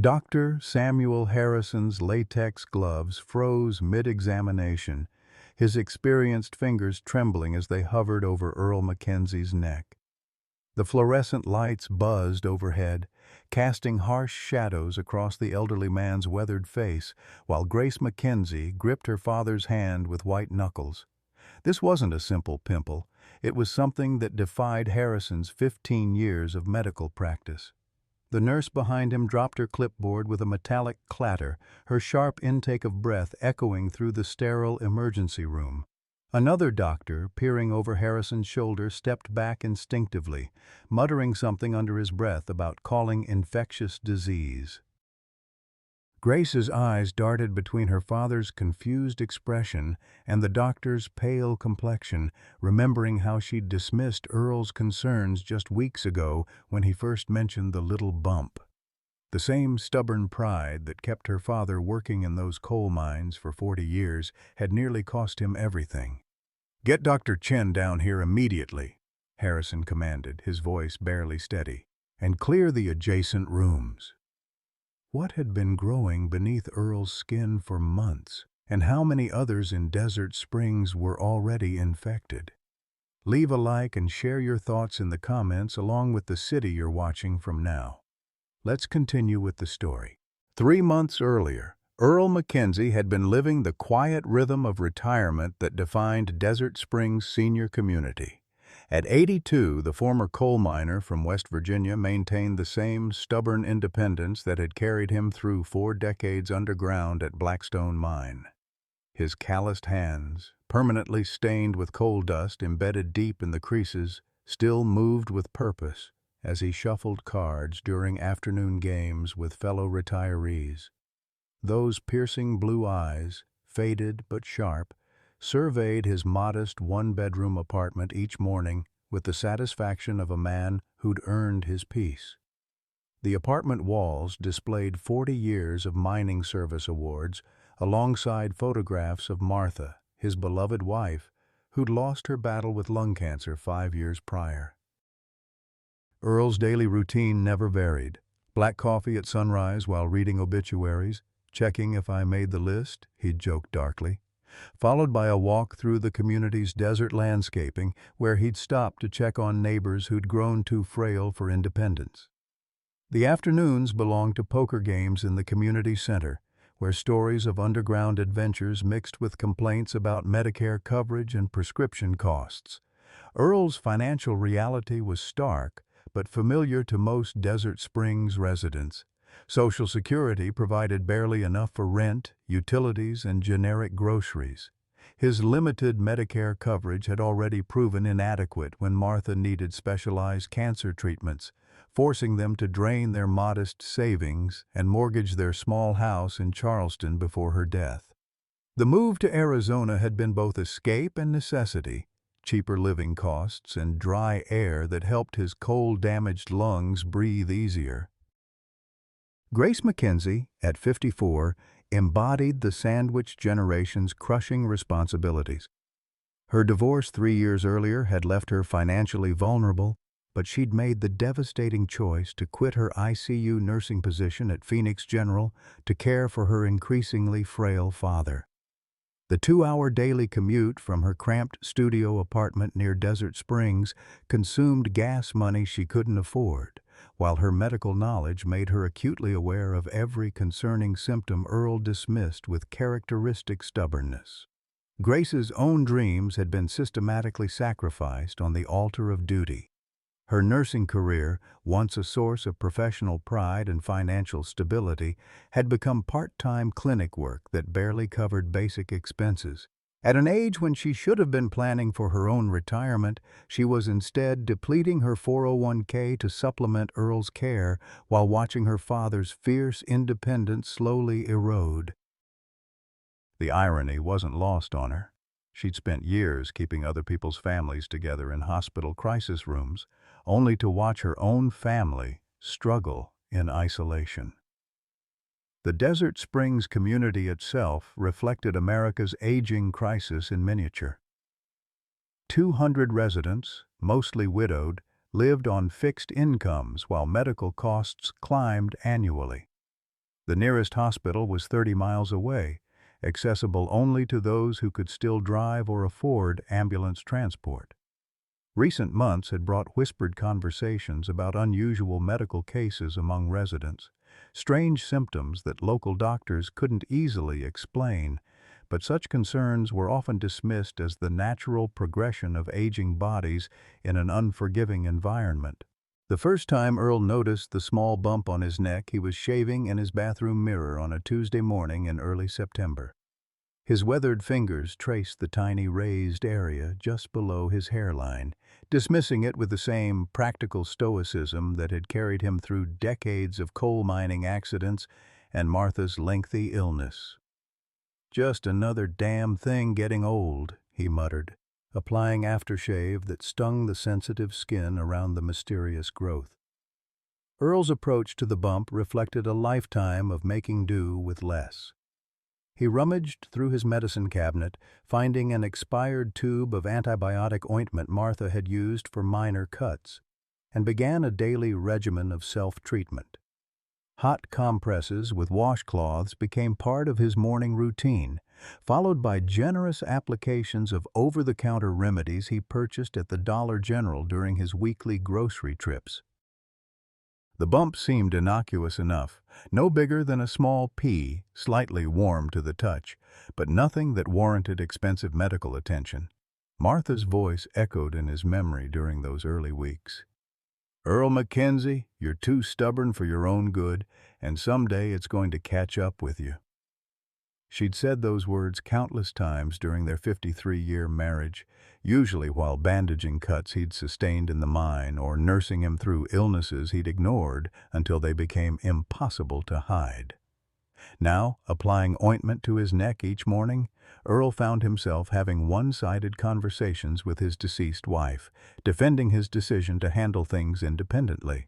Dr. Samuel Harrison's latex gloves froze mid-examination, his experienced fingers trembling as they hovered over Earl Mackenzie's neck. The fluorescent lights buzzed overhead, casting harsh shadows across the elderly man's weathered face, while Grace Mackenzie gripped her father's hand with white knuckles. This wasn't a simple pimple. It was something that defied Harrison's 15 years of medical practice. The nurse behind him dropped her clipboard with a metallic clatter, her sharp intake of breath echoing through the sterile emergency room. Another doctor, peering over Harrison's shoulder, stepped back instinctively, muttering something under his breath about calling infectious disease. Grace's eyes darted between her father's confused expression and the doctor's pale complexion, remembering how she'd dismissed Earl's concerns just weeks ago when he first mentioned the little bump. The same stubborn pride that kept her father working in those coal mines for 40 years had nearly cost him everything. "Get Dr. Chen down here immediately," Harrison commanded, his voice barely steady, "and clear the adjacent rooms." What had been growing beneath Earl's skin for months, and how many others in Desert Springs were already infected? Leave a like and share your thoughts in the comments along with the city you're watching from now. Let's continue with the story. 3 months earlier, Earl Mackenzie had been living the quiet rhythm of retirement that defined Desert Springs' senior community. At 82, the former coal miner from West Virginia maintained the same stubborn independence that had carried him through 4 decades underground at Blackstone Mine. His calloused hands, permanently stained with coal dust embedded deep in the creases, still moved with purpose as he shuffled cards during afternoon games with fellow retirees. Those piercing blue eyes, faded but sharp, surveyed his modest 1-bedroom apartment each morning with the satisfaction of a man who'd earned his peace. The apartment walls displayed 40 years of mining service awards, alongside photographs of Martha, his beloved wife, who'd lost her battle with lung cancer 5 years prior. Earl's daily routine never varied. Black coffee at sunrise while reading obituaries, checking if I made the list, he'd joke darkly, followed by a walk through the community's desert landscaping where he'd stop to check on neighbors who'd grown too frail for independence. The afternoons belonged to poker games in the community center, where stories of underground adventures mixed with complaints about Medicare coverage and prescription costs. Earl's financial reality was stark, but familiar to most Desert Springs residents. Social Security provided barely enough for rent, utilities, and generic groceries. His limited Medicare coverage had already proven inadequate when Martha needed specialized cancer treatments, forcing them to drain their modest savings and mortgage their small house in Charleston before her death. The move to Arizona had been both escape and necessity, cheaper living costs and dry air that helped his coal-damaged lungs breathe easier. Grace Mackenzie, at 54, embodied the sandwich generation's crushing responsibilities. Her divorce 3 years earlier had left her financially vulnerable, but she'd made the devastating choice to quit her ICU nursing position at Phoenix General to care for her increasingly frail father. The 2-hour daily commute from her cramped studio apartment near Desert Springs consumed gas money she couldn't afford, while her medical knowledge made her acutely aware of every concerning symptom Earl dismissed with characteristic stubbornness. Grace's own dreams had been systematically sacrificed on the altar of duty. Her nursing career, once a source of professional pride and financial stability, had become part-time clinic work that barely covered basic expenses. At an age when she should have been planning for her own retirement, she was instead depleting her 401k to supplement Earl's care while watching her father's fierce independence slowly erode. The irony wasn't lost on her. She'd spent years keeping other people's families together in hospital crisis rooms, only to watch her own family struggle in isolation. The Desert Springs community itself reflected America's aging crisis in miniature. 200 residents, mostly widowed, lived on fixed incomes while medical costs climbed annually. The nearest hospital was 30 miles away, accessible only to those who could still drive or afford ambulance transport. Recent months had brought whispered conversations about unusual medical cases among residents, strange symptoms that local doctors couldn't easily explain, but such concerns were often dismissed as the natural progression of aging bodies in an unforgiving environment. The first time Earl noticed the small bump on his neck, he was shaving in his bathroom mirror on a Tuesday morning in early September. His weathered fingers traced the tiny raised area just below his hairline, dismissing it with the same practical stoicism that had carried him through decades of coal mining accidents and Martha's lengthy illness. "Just another damn thing getting old," he muttered, applying aftershave that stung the sensitive skin around the mysterious growth. Earl's approach to the bump reflected a lifetime of making do with less. He rummaged through his medicine cabinet, finding an expired tube of antibiotic ointment Martha had used for minor cuts, and began a daily regimen of self-treatment. Hot compresses with washcloths became part of his morning routine, followed by generous applications of over-the-counter remedies he purchased at the Dollar General during his weekly grocery trips. The bump seemed innocuous enough, no bigger than a small pea, slightly warm to the touch, but nothing that warranted expensive medical attention. Martha's voice echoed in his memory during those early weeks. "Earl Mackenzie, you're too stubborn for your own good, and someday it's going to catch up with you." She'd said those words countless times during their 53-year marriage, usually while bandaging cuts he'd sustained in the mine or nursing him through illnesses he'd ignored until they became impossible to hide. Now, applying ointment to his neck each morning, Earl found himself having one-sided conversations with his deceased wife, defending his decision to handle things independently.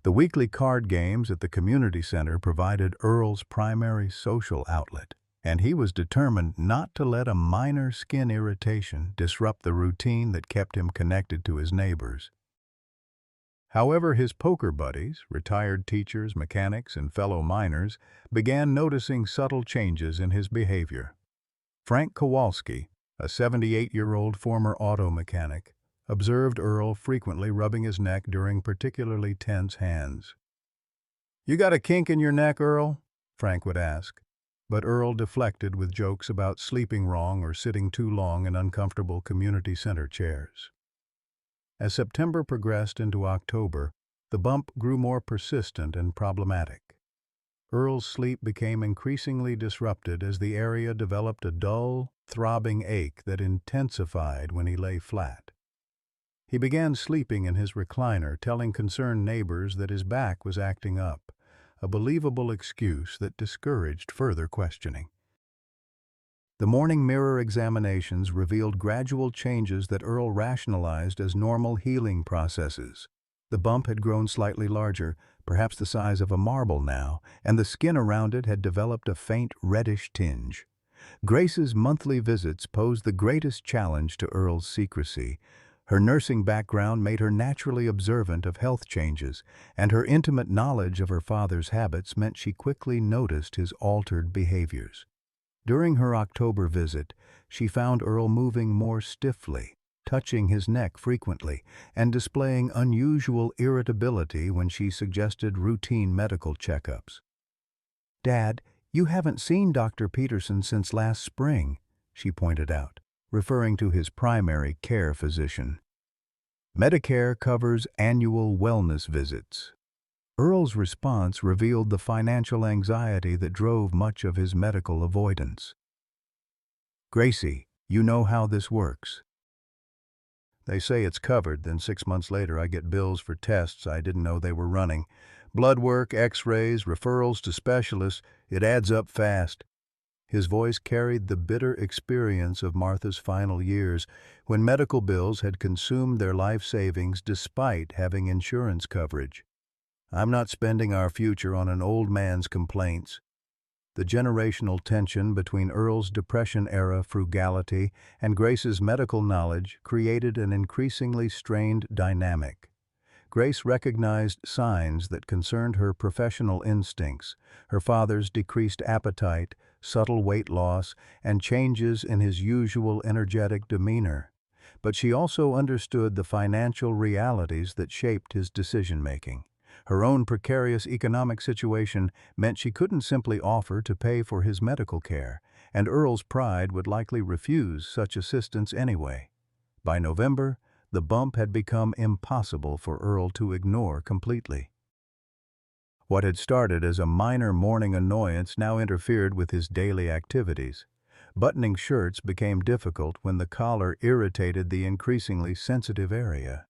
The weekly card games at the community center provided Earl's primary social outlet, and he was determined not to let a minor skin irritation disrupt the routine that kept him connected to his neighbors. However, his poker buddies, retired teachers, mechanics, and fellow miners, began noticing subtle changes in his behavior. Frank Kowalski, a 78-year-old former auto mechanic, observed Earl frequently rubbing his neck during particularly tense hands. "You got a kink in your neck, Earl?" Frank would ask, but Earl deflected with jokes about sleeping wrong or sitting too long in uncomfortable community center chairs. As September progressed into October, the bump grew more persistent and problematic. Earl's sleep became increasingly disrupted as the area developed a dull, throbbing ache that intensified when he lay flat. He began sleeping in his recliner, telling concerned neighbors that his back was acting up, a believable excuse that discouraged further questioning. The morning mirror examinations revealed gradual changes that Earl rationalized as normal healing processes. The bump had grown slightly larger, perhaps the size of a marble now, and the skin around it had developed a faint reddish tinge. Grace's monthly visits posed the greatest challenge to Earl's secrecy. Her nursing background made her naturally observant of health changes, and her intimate knowledge of her father's habits meant she quickly noticed his altered behaviors. During her October visit, she found Earl moving more stiffly, touching his neck frequently, and displaying unusual irritability when she suggested routine medical checkups. "Dad, you haven't seen Dr. Peterson since last spring," she pointed out, referring to his primary care physician. Medicare covers annual wellness visits. Earl's response revealed the financial anxiety that drove much of his medical avoidance. "Gracie, you know how this works. They say it's covered, then 6 months later I get bills for tests I didn't know they were running. Blood work, x-rays, referrals to specialists, it adds up fast." His voice carried the bitter experience of Martha's final years, when medical bills had consumed their life savings despite having insurance coverage. "I'm not spending our future on an old man's complaints." The generational tension between Earl's Depression-era frugality and Grace's medical knowledge created an increasingly strained dynamic. Grace recognized signs that concerned her professional instincts, her father's decreased appetite, subtle weight loss, and changes in his usual energetic demeanor. But she also understood the financial realities that shaped his decision-making. Her own precarious economic situation meant she couldn't simply offer to pay for his medical care, and Earl's pride would likely refuse such assistance anyway. By November, the bump had become impossible for Earl to ignore completely. What had started as a minor morning annoyance now interfered with his daily activities. Buttoning shirts became difficult when the collar irritated the increasingly sensitive area.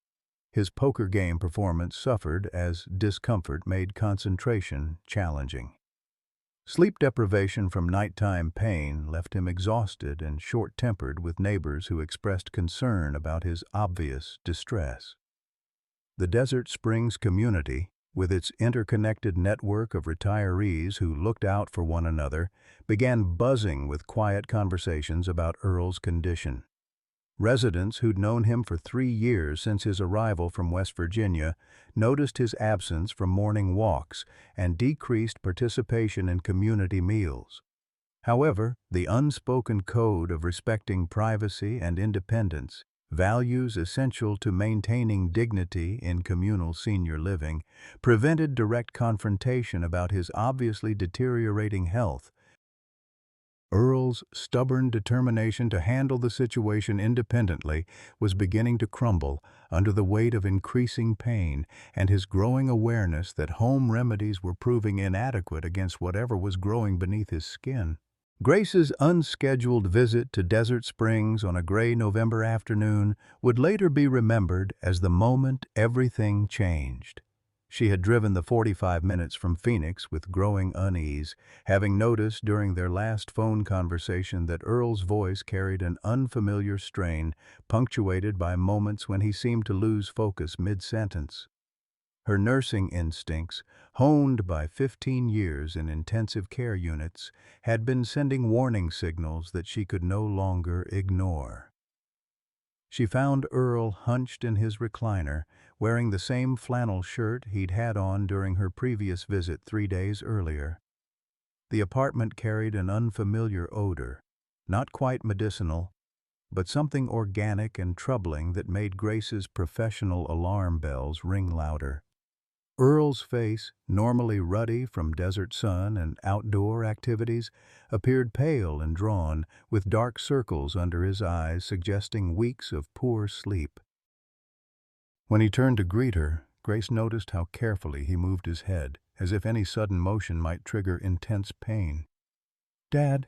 His poker game performance suffered as discomfort made concentration challenging. Sleep deprivation from nighttime pain left him exhausted and short-tempered with neighbors who expressed concern about his obvious distress. The Desert Springs community, with its interconnected network of retirees who looked out for one another, began buzzing with quiet conversations about Earl's condition. Residents who'd known him for 3 years since his arrival from West Virginia noticed his absence from morning walks and decreased participation in community meals. However, the unspoken code of respecting privacy and independence, values essential to maintaining dignity in communal senior living, prevented direct confrontation about his obviously deteriorating health. Earl's stubborn determination to handle the situation independently was beginning to crumble under the weight of increasing pain and his growing awareness that home remedies were proving inadequate against whatever was growing beneath his skin. Grace's unscheduled visit to Desert Springs on a gray November afternoon would later be remembered as the moment everything changed. She had driven the 45 minutes from Phoenix with growing unease, having noticed during their last phone conversation that Earl's voice carried an unfamiliar strain, punctuated by moments when he seemed to lose focus mid-sentence. Her nursing instincts, honed by 15 years in intensive care units, had been sending warning signals that she could no longer ignore. She found Earl hunched in his recliner, wearing the same flannel shirt he'd had on during her previous visit 3 days earlier. The apartment carried an unfamiliar odor, not quite medicinal, but something organic and troubling that made Grace's professional alarm bells ring louder. Earl's face, normally ruddy from desert sun and outdoor activities, appeared pale and drawn, with dark circles under his eyes suggesting weeks of poor sleep. When he turned to greet her, Grace noticed how carefully he moved his head, as if any sudden motion might trigger intense pain. "Dad,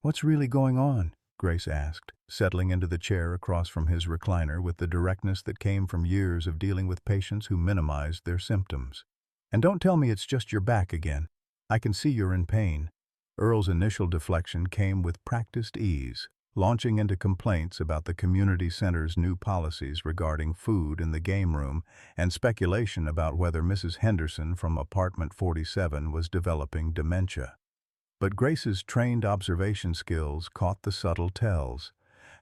what's really going on?" Grace asked, settling into the chair across from his recliner with the directness that came from years of dealing with patients who minimized their symptoms. "And don't tell me it's just your back again. I can see you're in pain." Earl's initial deflection came with practiced ease, launching into complaints about the community center's new policies regarding food in the game room and speculation about whether Mrs. Henderson from apartment 47 was developing dementia. But Grace's trained observation skills caught the subtle tells,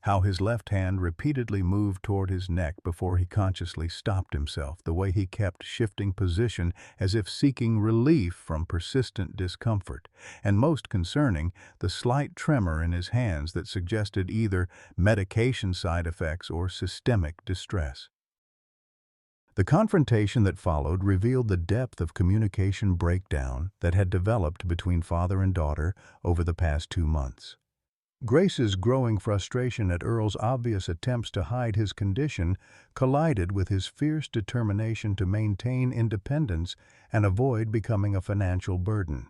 how his left hand repeatedly moved toward his neck before he consciously stopped himself, the way he kept shifting position as if seeking relief from persistent discomfort, and most concerning, the slight tremor in his hands that suggested either medication side effects or systemic distress. The confrontation that followed revealed the depth of communication breakdown that had developed between father and daughter over the past 2 months. Grace's growing frustration at Earl's obvious attempts to hide his condition collided with his fierce determination to maintain independence and avoid becoming a financial burden.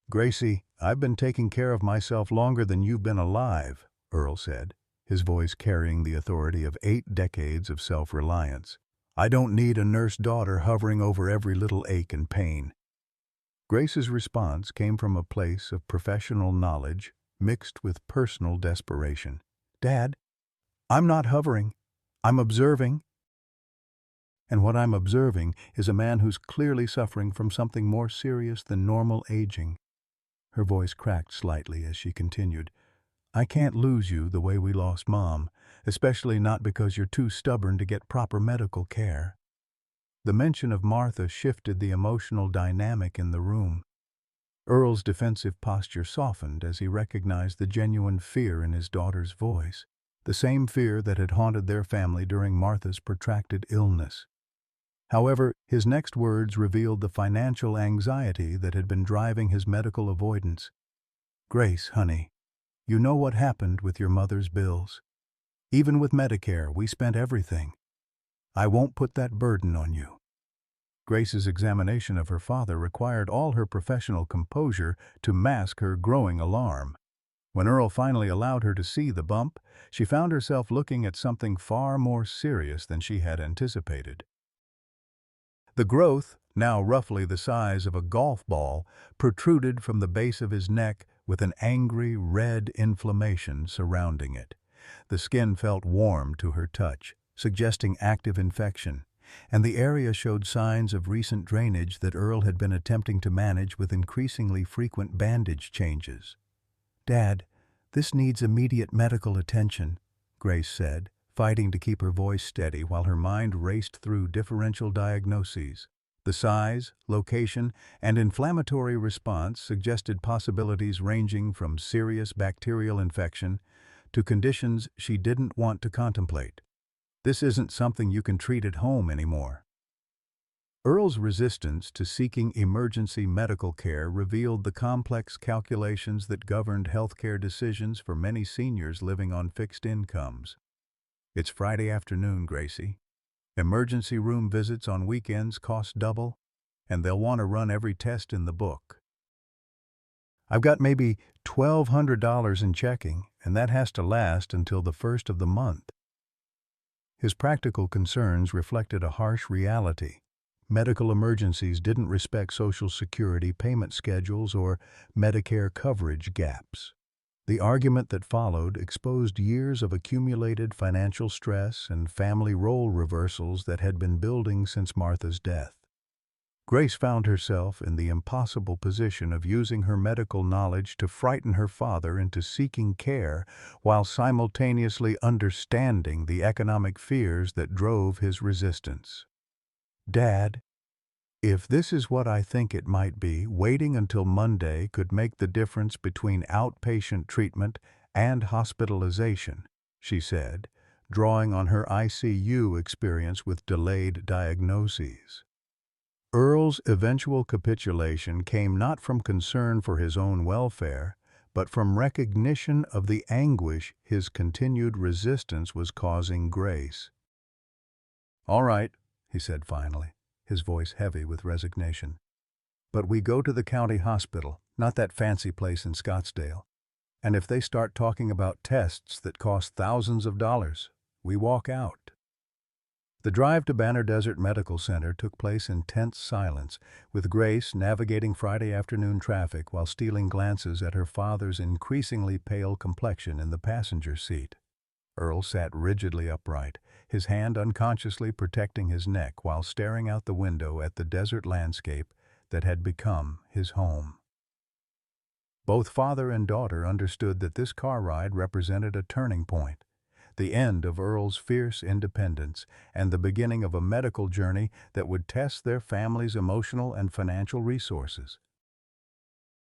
"Gracie, I've been taking care of myself longer than you've been alive," Earl said, his voice carrying the authority of 8 decades of self-reliance. "I don't need a nurse daughter hovering over every little ache and pain." Grace's response came from a place of professional knowledge mixed with personal desperation. "Dad, I'm not hovering. I'm observing. And what I'm observing is a man who's clearly suffering from something more serious than normal aging." Her voice cracked slightly as she continued, "I can't lose you the way we lost Mom, especially not because you're too stubborn to get proper medical care." The mention of Martha shifted the emotional dynamic in the room. Earl's defensive posture softened as he recognized the genuine fear in his daughter's voice, the same fear that had haunted their family during Martha's protracted illness. However, his next words revealed the financial anxiety that had been driving his medical avoidance. "Grace, honey, you know what happened with your mother's bills. Even with Medicare, we spent everything. I won't put that burden on you." Grace's examination of her father required all her professional composure to mask her growing alarm. When Earl finally allowed her to see the bump, she found herself looking at something far more serious than she had anticipated. The growth, now roughly the size of a golf ball, protruded from the base of his neck with an angry red inflammation surrounding it. The skin felt warm to her touch, suggesting active infection, and the area showed signs of recent drainage that Earl had been attempting to manage with increasingly frequent bandage changes. "Dad, this needs immediate medical attention," Grace said, fighting to keep her voice steady while her mind raced through differential diagnoses. The size, location, and inflammatory response suggested possibilities ranging from serious bacterial infection to conditions she didn't want to contemplate. "This isn't something you can treat at home anymore." Earl's resistance to seeking emergency medical care revealed the complex calculations that governed healthcare decisions for many seniors living on fixed incomes. "It's Friday afternoon, Gracie. Emergency room visits on weekends cost double, and they'll want to run every test in the book. I've got maybe $1,200 in checking, and that has to last until the first of the month." His practical concerns reflected a harsh reality. Medical emergencies didn't respect Social Security payment schedules or Medicare coverage gaps. The argument that followed exposed years of accumulated financial stress and family role reversals that had been building since Martha's death. Grace found herself in the impossible position of using her medical knowledge to frighten her father into seeking care while simultaneously understanding the economic fears that drove his resistance. "Dad, if this is what I think it might be, waiting until Monday could make the difference between outpatient treatment and hospitalization," she said, drawing on her ICU experience with delayed diagnoses. Earl's eventual capitulation came not from concern for his own welfare, but from recognition of the anguish his continued resistance was causing Grace. "All right," he said finally, his voice heavy with resignation. "But we go to the county hospital, not that fancy place in Scottsdale. And if they start talking about tests that cost thousands of dollars, we walk out." The drive to Banner Desert Medical Center took place in tense silence, with Grace navigating Friday afternoon traffic while stealing glances at her father's increasingly pale complexion in the passenger seat. Earl sat rigidly upright, his hand unconsciously protecting his neck while staring out the window at the desert landscape that had become his home. Both father and daughter understood that this car ride represented a turning point, the end of Earl's fierce independence and the beginning of a medical journey that would test their family's emotional and financial resources.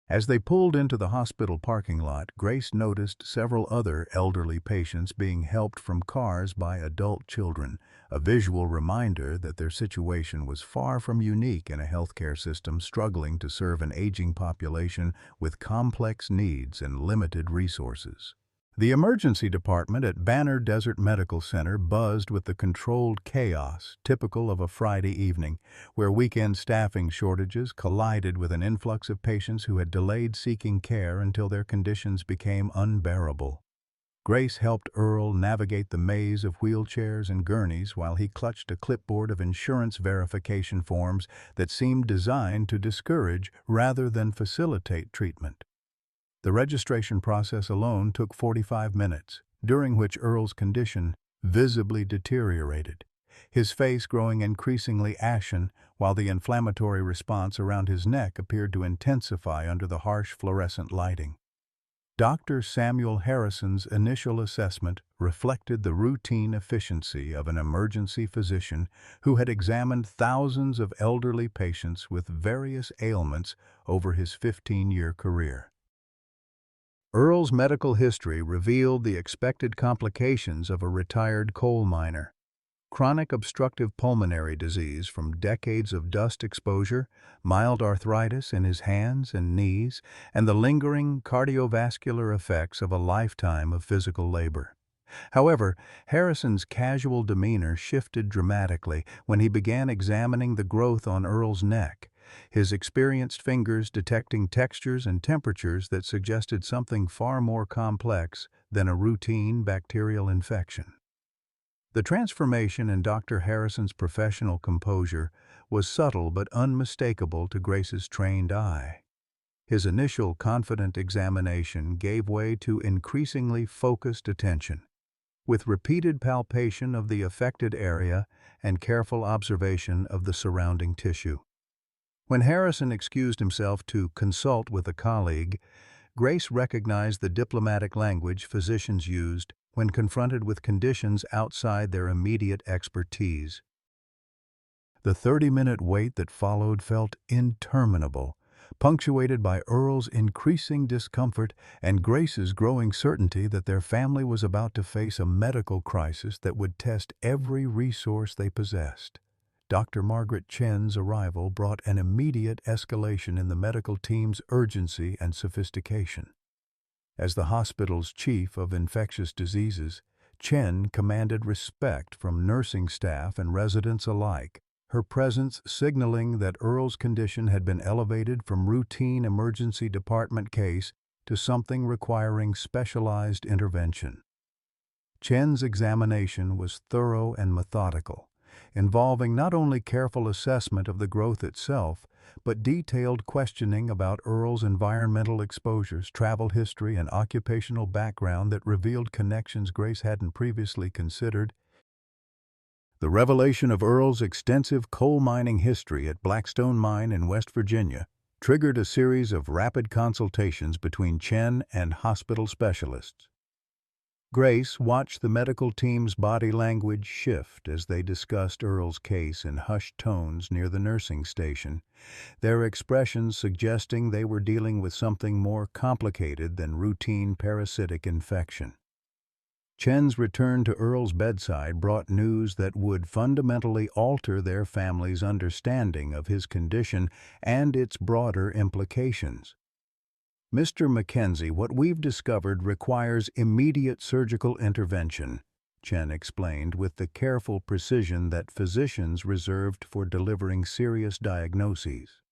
As they pulled into the hospital parking lot, Grace noticed several other elderly patients being helped from cars by adult children, a visual reminder that their situation was far from unique in a healthcare system struggling to serve an aging population with complex needs and limited resources. The emergency department at Banner Desert Medical Center buzzed with the controlled chaos typical of a Friday evening, where weekend staffing shortages collided with an influx of patients who had delayed seeking care until their conditions became unbearable. Grace helped Earl navigate the maze of wheelchairs and gurneys while he clutched a clipboard of insurance verification forms that seemed designed to discourage rather than facilitate treatment. The registration process alone took 45 minutes, during which Earl's condition visibly deteriorated, his face growing increasingly ashen while the inflammatory response around his neck appeared to intensify under the harsh fluorescent lighting. Dr. Samuel Harrison's initial assessment reflected the routine efficiency of an emergency physician who had examined thousands of elderly patients with various ailments over his 15-year career. Earl's medical history revealed the expected complications of a retired coal miner. Chronic obstructive pulmonary disease from decades of dust exposure, mild arthritis in his hands and knees, and the lingering cardiovascular effects of a lifetime of physical labor. However, Harrison's casual demeanor shifted dramatically when he began examining the growth on Earl's neck, his experienced fingers detecting textures and temperatures that suggested something far more complex than a routine bacterial infection. The transformation in Dr. Harrison's professional composure was subtle but unmistakable to Grace's trained eye. His initial confident examination gave way to increasingly focused attention, with repeated palpation of the affected area and careful observation of the surrounding tissue. When Harrison excused himself to consult with a colleague, Grace recognized the diplomatic language physicians used when confronted with conditions outside their immediate expertise. The 30-minute wait that followed felt interminable, punctuated by Earl's increasing discomfort and Grace's growing certainty that their family was about to face a medical crisis that would test every resource they possessed. Dr. Margaret Chen's arrival brought an immediate escalation in the medical team's urgency and sophistication. As the hospital's chief of infectious diseases, Chen commanded respect from nursing staff and residents alike, her presence signaling that Earl's condition had been elevated from routine emergency department case to something requiring specialized intervention. Chen's examination was thorough and methodical, involving not only careful assessment of the growth itself, but detailed questioning about Earl's environmental exposures, travel history, and occupational background that revealed connections Grace hadn't previously considered. The revelation of Earl's extensive coal mining history at Blackstone Mine in West Virginia triggered a series of rapid consultations between Chen and hospital specialists. Grace watched the medical team's body language shift as they discussed Earl's case in hushed tones near the nursing station, their expressions suggesting they were dealing with something more complicated than routine parasitic infection. Chen's return to Earl's bedside brought news that would fundamentally alter their family's understanding of his condition and its broader implications. "Mr. Mackenzie, what we've discovered requires immediate surgical intervention," Chen explained with the careful precision that physicians reserved for delivering serious diagnoses.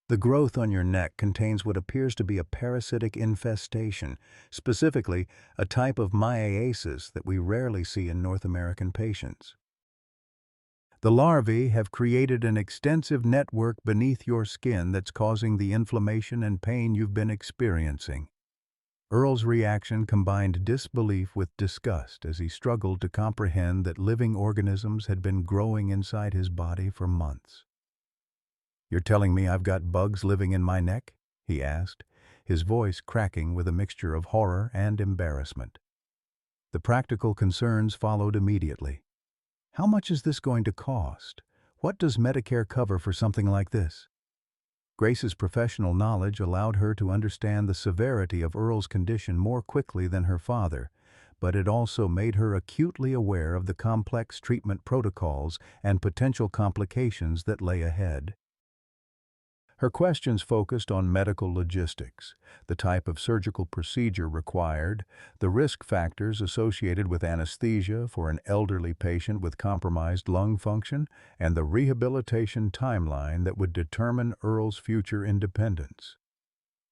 "The growth on your neck contains what appears to be a parasitic infestation, specifically a type of myiasis that we rarely see in North American patients. The larvae have created an extensive network beneath your skin that's causing the inflammation and pain you've been experiencing." Earl's reaction combined disbelief with disgust as he struggled to comprehend that living organisms had been growing inside his body for months. "You're telling me I've got bugs living in my neck?" he asked, his voice cracking with a mixture of horror and embarrassment. The practical concerns followed immediately. How much is this going to cost? What does Medicare cover for something like this? Grace's professional knowledge allowed her to understand the severity of Earl's condition more quickly than her father, but it also made her acutely aware of the complex treatment protocols and potential complications that lay ahead. Her questions focused on medical logistics, the type of surgical procedure required, the risk factors associated with anesthesia for an elderly patient with compromised lung function, and the rehabilitation timeline that would determine Earl's future independence.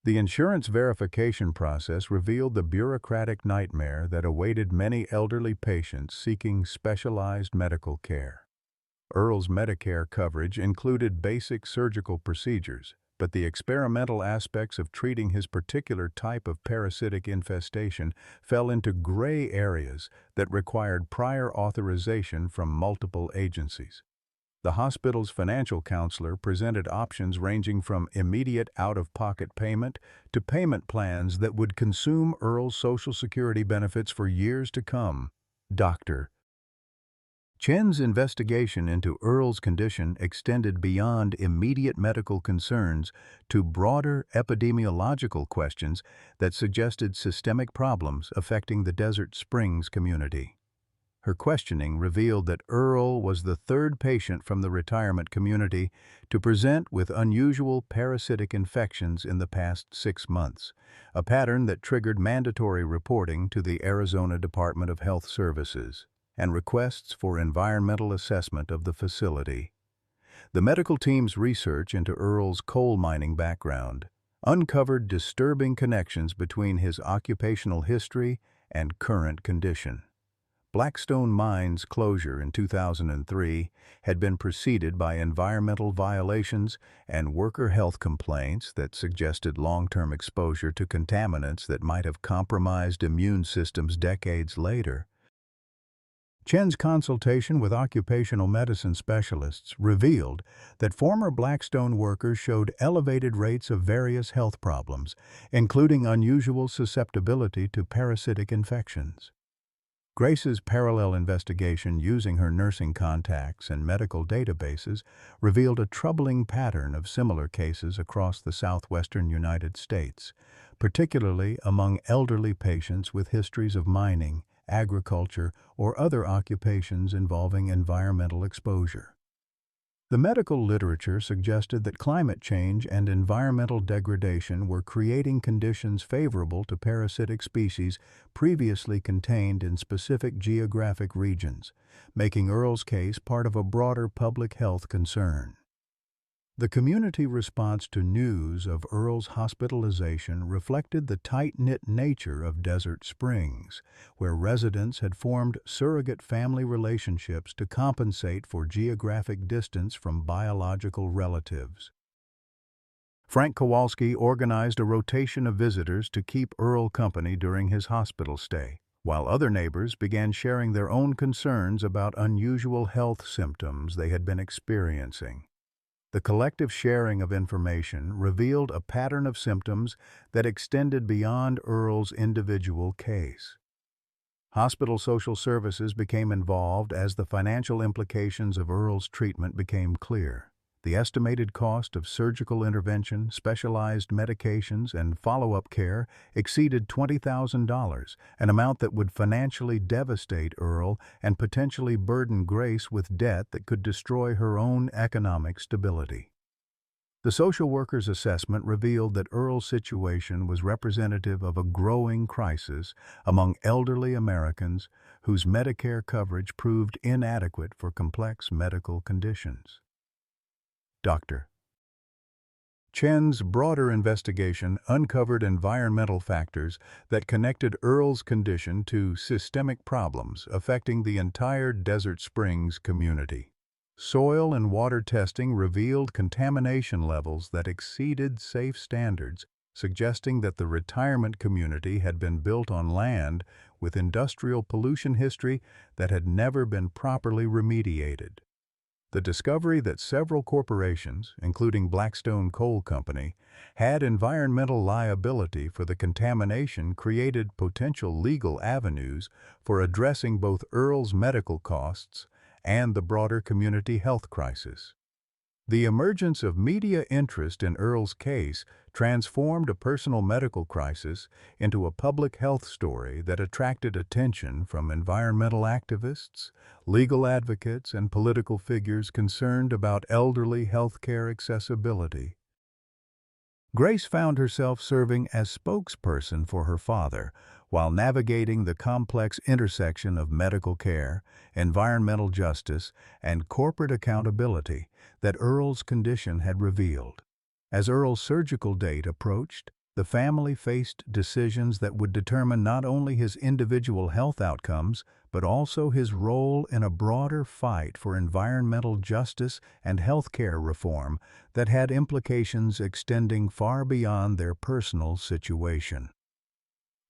The insurance verification process revealed the bureaucratic nightmare that awaited many elderly patients seeking specialized medical care. Earl's Medicare coverage included basic surgical procedures, but the experimental aspects of treating his particular type of parasitic infestation fell into gray areas that required prior authorization from multiple agencies. The hospital's financial counselor presented options ranging from immediate out-of-pocket payment to payment plans that would consume Earl's Social Security benefits for years to come. Dr. Chen's investigation into Earl's condition extended beyond immediate medical concerns to broader epidemiological questions that suggested systemic problems affecting the Desert Springs community. Her questioning revealed that Earl was the third patient from the retirement community to present with unusual parasitic infections in the past 6 months, a pattern that triggered mandatory reporting to the Arizona Department of Health Services and requests for environmental assessment of the facility. The medical team's research into Earl's coal mining background uncovered disturbing connections between his occupational history and current condition. Blackstone Mine's closure in 2003 had been preceded by environmental violations and worker health complaints that suggested long-term exposure to contaminants that might have compromised immune systems decades later. Chen's consultation with occupational medicine specialists revealed that former Blackstone workers showed elevated rates of various health problems, including unusual susceptibility to parasitic infections. Grace's parallel investigation using her nursing contacts and medical databases revealed a troubling pattern of similar cases across the southwestern United States, particularly among elderly patients with histories of mining, agriculture, or other occupations involving environmental exposure. The medical literature suggested that climate change and environmental degradation were creating conditions favorable to parasitic species previously contained in specific geographic regions, making Earl's case part of a broader public health concern. The community response to news of Earl's hospitalization reflected the tight-knit nature of Desert Springs, where residents had formed surrogate family relationships to compensate for geographic distance from biological relatives. Frank Kowalski organized a rotation of visitors to keep Earl company during his hospital stay, while other neighbors began sharing their own concerns about unusual health symptoms they had been experiencing. The collective sharing of information revealed a pattern of symptoms that extended beyond Earl's individual case. Hospital social services became involved as the financial implications of Earl's treatment became clear. The estimated cost of surgical intervention, specialized medications, and follow-up care exceeded $20,000, an amount that would financially devastate Earl and potentially burden Grace with debt that could destroy her own economic stability. The social worker's assessment revealed that Earl's situation was representative of a growing crisis among elderly Americans whose Medicare coverage proved inadequate for complex medical conditions. Dr. Chen's broader investigation uncovered environmental factors that connected Earl's condition to systemic problems affecting the entire Desert Springs community. Soil and water testing revealed contamination levels that exceeded safe standards, suggesting that the retirement community had been built on land with industrial pollution history that had never been properly remediated. The discovery that several corporations, including Blackstone Coal Company, had environmental liability for the contamination created potential legal avenues for addressing both Earl's medical costs and the broader community health crisis. The emergence of media interest in Earl's case transformed a personal medical crisis into a public health story that attracted attention from environmental activists, legal advocates, and political figures concerned about elderly health care accessibility. Grace found herself serving as spokesperson for her father while navigating the complex intersection of medical care, environmental justice, and corporate accountability that Earl's condition had revealed. As Earl's surgical date approached, the family faced decisions that would determine not only his individual health outcomes, but also his role in a broader fight for environmental justice and healthcare reform that had implications extending far beyond their personal situation.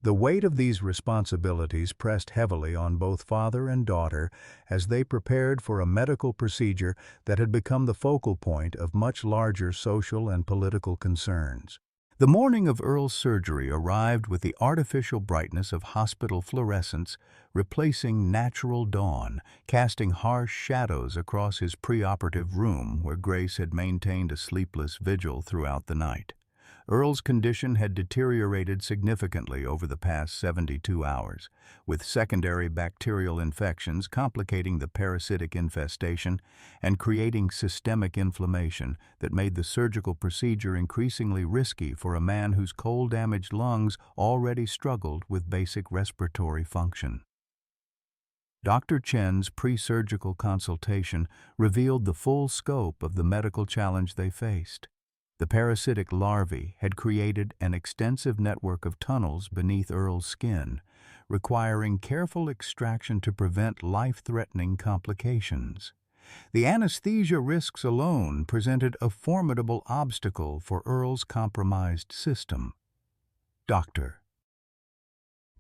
The weight of these responsibilities pressed heavily on both father and daughter as they prepared for a medical procedure that had become the focal point of much larger social and political concerns. The morning of Earl's surgery arrived with the artificial brightness of hospital fluorescence replacing natural dawn, casting harsh shadows across his preoperative room where Grace had maintained a sleepless vigil throughout the night. Earl's condition had deteriorated significantly over the past 72 hours, with secondary bacterial infections complicating the parasitic infestation and creating systemic inflammation that made the surgical procedure increasingly risky for a man whose cold-damaged lungs already struggled with basic respiratory function. Dr. Chen's pre-surgical consultation revealed the full scope of the medical challenge they faced. The parasitic larvae had created an extensive network of tunnels beneath Earl's skin, requiring careful extraction to prevent life-threatening complications. The anesthesia risks alone presented a formidable obstacle for Earl's compromised system. Dr.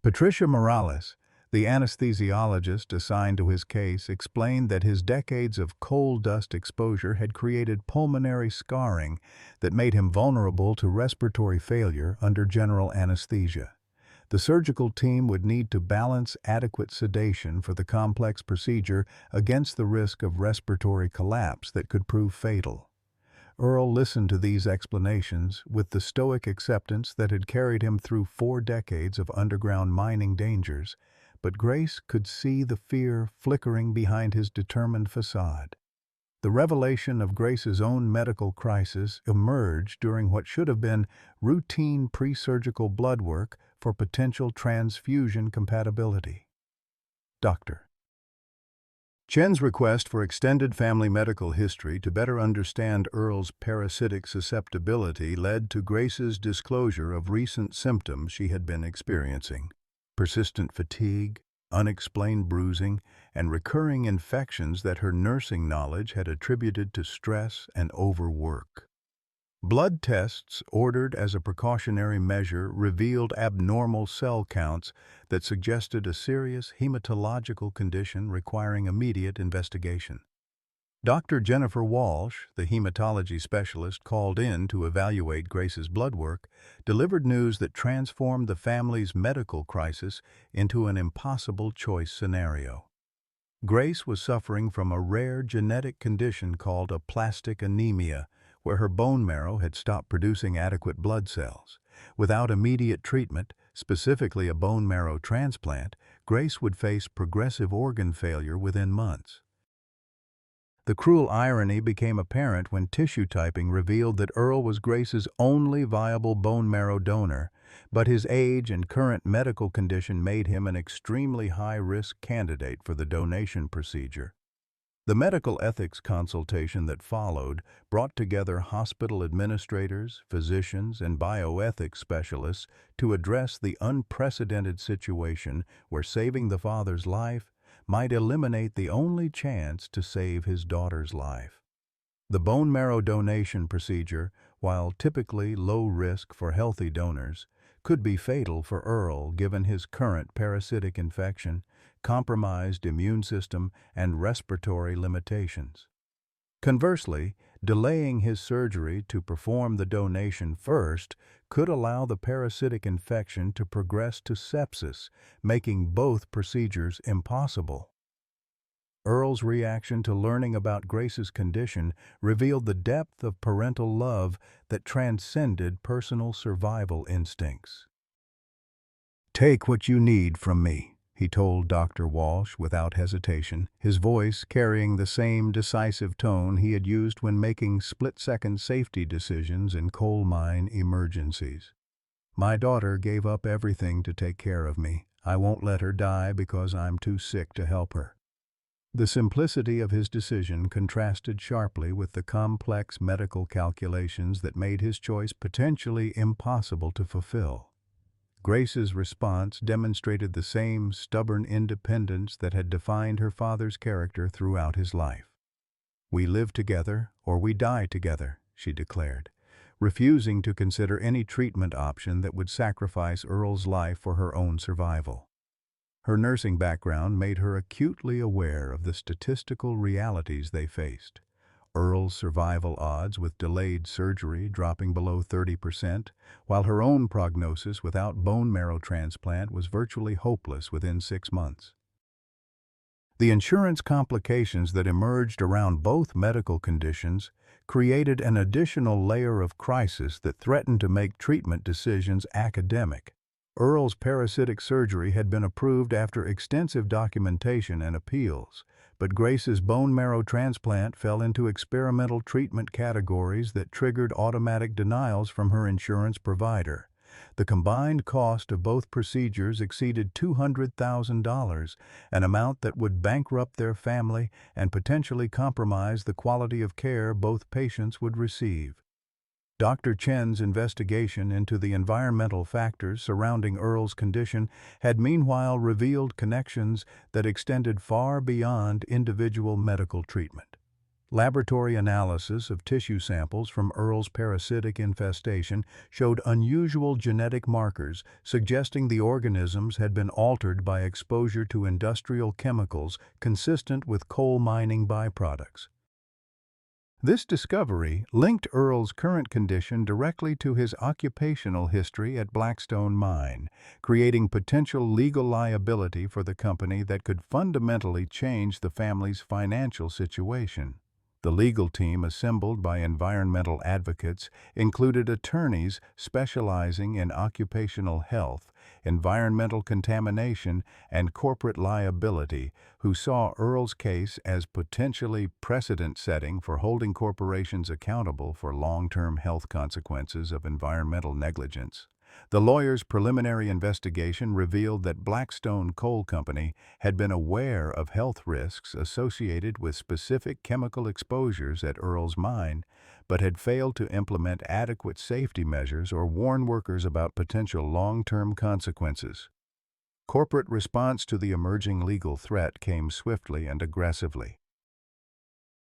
Patricia Morales, the anesthesiologist assigned to his case, explained that his decades of coal dust exposure had created pulmonary scarring that made him vulnerable to respiratory failure under general anesthesia. The surgical team would need to balance adequate sedation for the complex procedure against the risk of respiratory collapse that could prove fatal. Earl listened to these explanations with the stoic acceptance that had carried him through 4 decades of underground mining dangers, but Grace could see the fear flickering behind his determined facade. The revelation of Grace's own medical crisis emerged during what should have been routine pre-surgical blood work for potential transfusion compatibility. Dr. Chen's request for extended family medical history to better understand Earl's parasitic susceptibility led to Grace's disclosure of recent symptoms she had been experiencing: persistent fatigue, unexplained bruising, and recurring infections that her nursing knowledge had attributed to stress and overwork. Blood tests ordered as a precautionary measure revealed abnormal cell counts that suggested a serious hematological condition requiring immediate investigation. Dr. Jennifer Walsh, the hematology specialist called in to evaluate Grace's blood work, delivered news that transformed the family's medical crisis into an impossible choice scenario. Grace was suffering from a rare genetic condition called aplastic anemia, where her bone marrow had stopped producing adequate blood cells. Without immediate treatment, specifically a bone marrow transplant, Grace would face progressive organ failure within months. The cruel irony became apparent when tissue typing revealed that Earl was Grace's only viable bone marrow donor, but his age and current medical condition made him an extremely high-risk candidate for the donation procedure. The medical ethics consultation that followed brought together hospital administrators, physicians, and bioethics specialists to address the unprecedented situation where saving the father's life might eliminate the only chance to save his daughter's life. The bone marrow donation procedure, while typically low risk for healthy donors, could be fatal for Earl given his current parasitic infection, compromised immune system, and respiratory limitations. Conversely, delaying his surgery to perform the donation first could allow the parasitic infection to progress to sepsis, making both procedures impossible. Earl's reaction to learning about Grace's condition revealed the depth of parental love that transcended personal survival instincts. "Take what you need from me," he told Dr. Walsh without hesitation, his voice carrying the same decisive tone he had used when making split-second safety decisions in coal mine emergencies. "My daughter gave up everything to take care of me. I won't let her die because I'm too sick to help her." The simplicity of his decision contrasted sharply with the complex medical calculations that made his choice potentially impossible to fulfill. Grace's response demonstrated the same stubborn independence that had defined her father's character throughout his life. "We live together or we die together," she declared. refusing to consider any treatment option that would sacrifice Earl's life for her own survival. Her nursing background made her acutely aware of the statistical realities they faced. Earl's survival odds with delayed surgery dropping below 30%, while her own prognosis without bone marrow transplant was virtually hopeless within 6 months. The insurance complications that emerged around both medical conditions created an additional layer of crisis that threatened to make treatment decisions academic. Earl's parasitic surgery had been approved after extensive documentation and appeals, but Grace's bone marrow transplant fell into experimental treatment categories that triggered automatic denials from her insurance provider. The combined cost of both procedures exceeded $200,000, an amount that would bankrupt their family and potentially compromise the quality of care both patients would receive. Dr. Chen's investigation into the environmental factors surrounding Earl's condition had meanwhile revealed connections that extended far beyond individual medical treatment. Laboratory analysis of tissue samples from Earl's parasitic infestation showed unusual genetic markers suggesting the organisms had been altered by exposure to industrial chemicals consistent with coal mining byproducts. This discovery linked Earl's current condition directly to his occupational history at Blackstone Mine, creating potential legal liability for the company that could fundamentally change the family's financial situation. The legal team assembled by environmental advocates included attorneys specializing in occupational health, environmental contamination, and corporate liability, who saw Earl's case as potentially precedent-setting for holding corporations accountable for long-term health consequences of environmental negligence. The lawyers' preliminary investigation revealed that Blackstone Coal Company had been aware of health risks associated with specific chemical exposures at Earl's mine, but had failed to implement adequate safety measures or warn workers about potential long-term consequences. Corporate response to the emerging legal threat came swiftly and aggressively.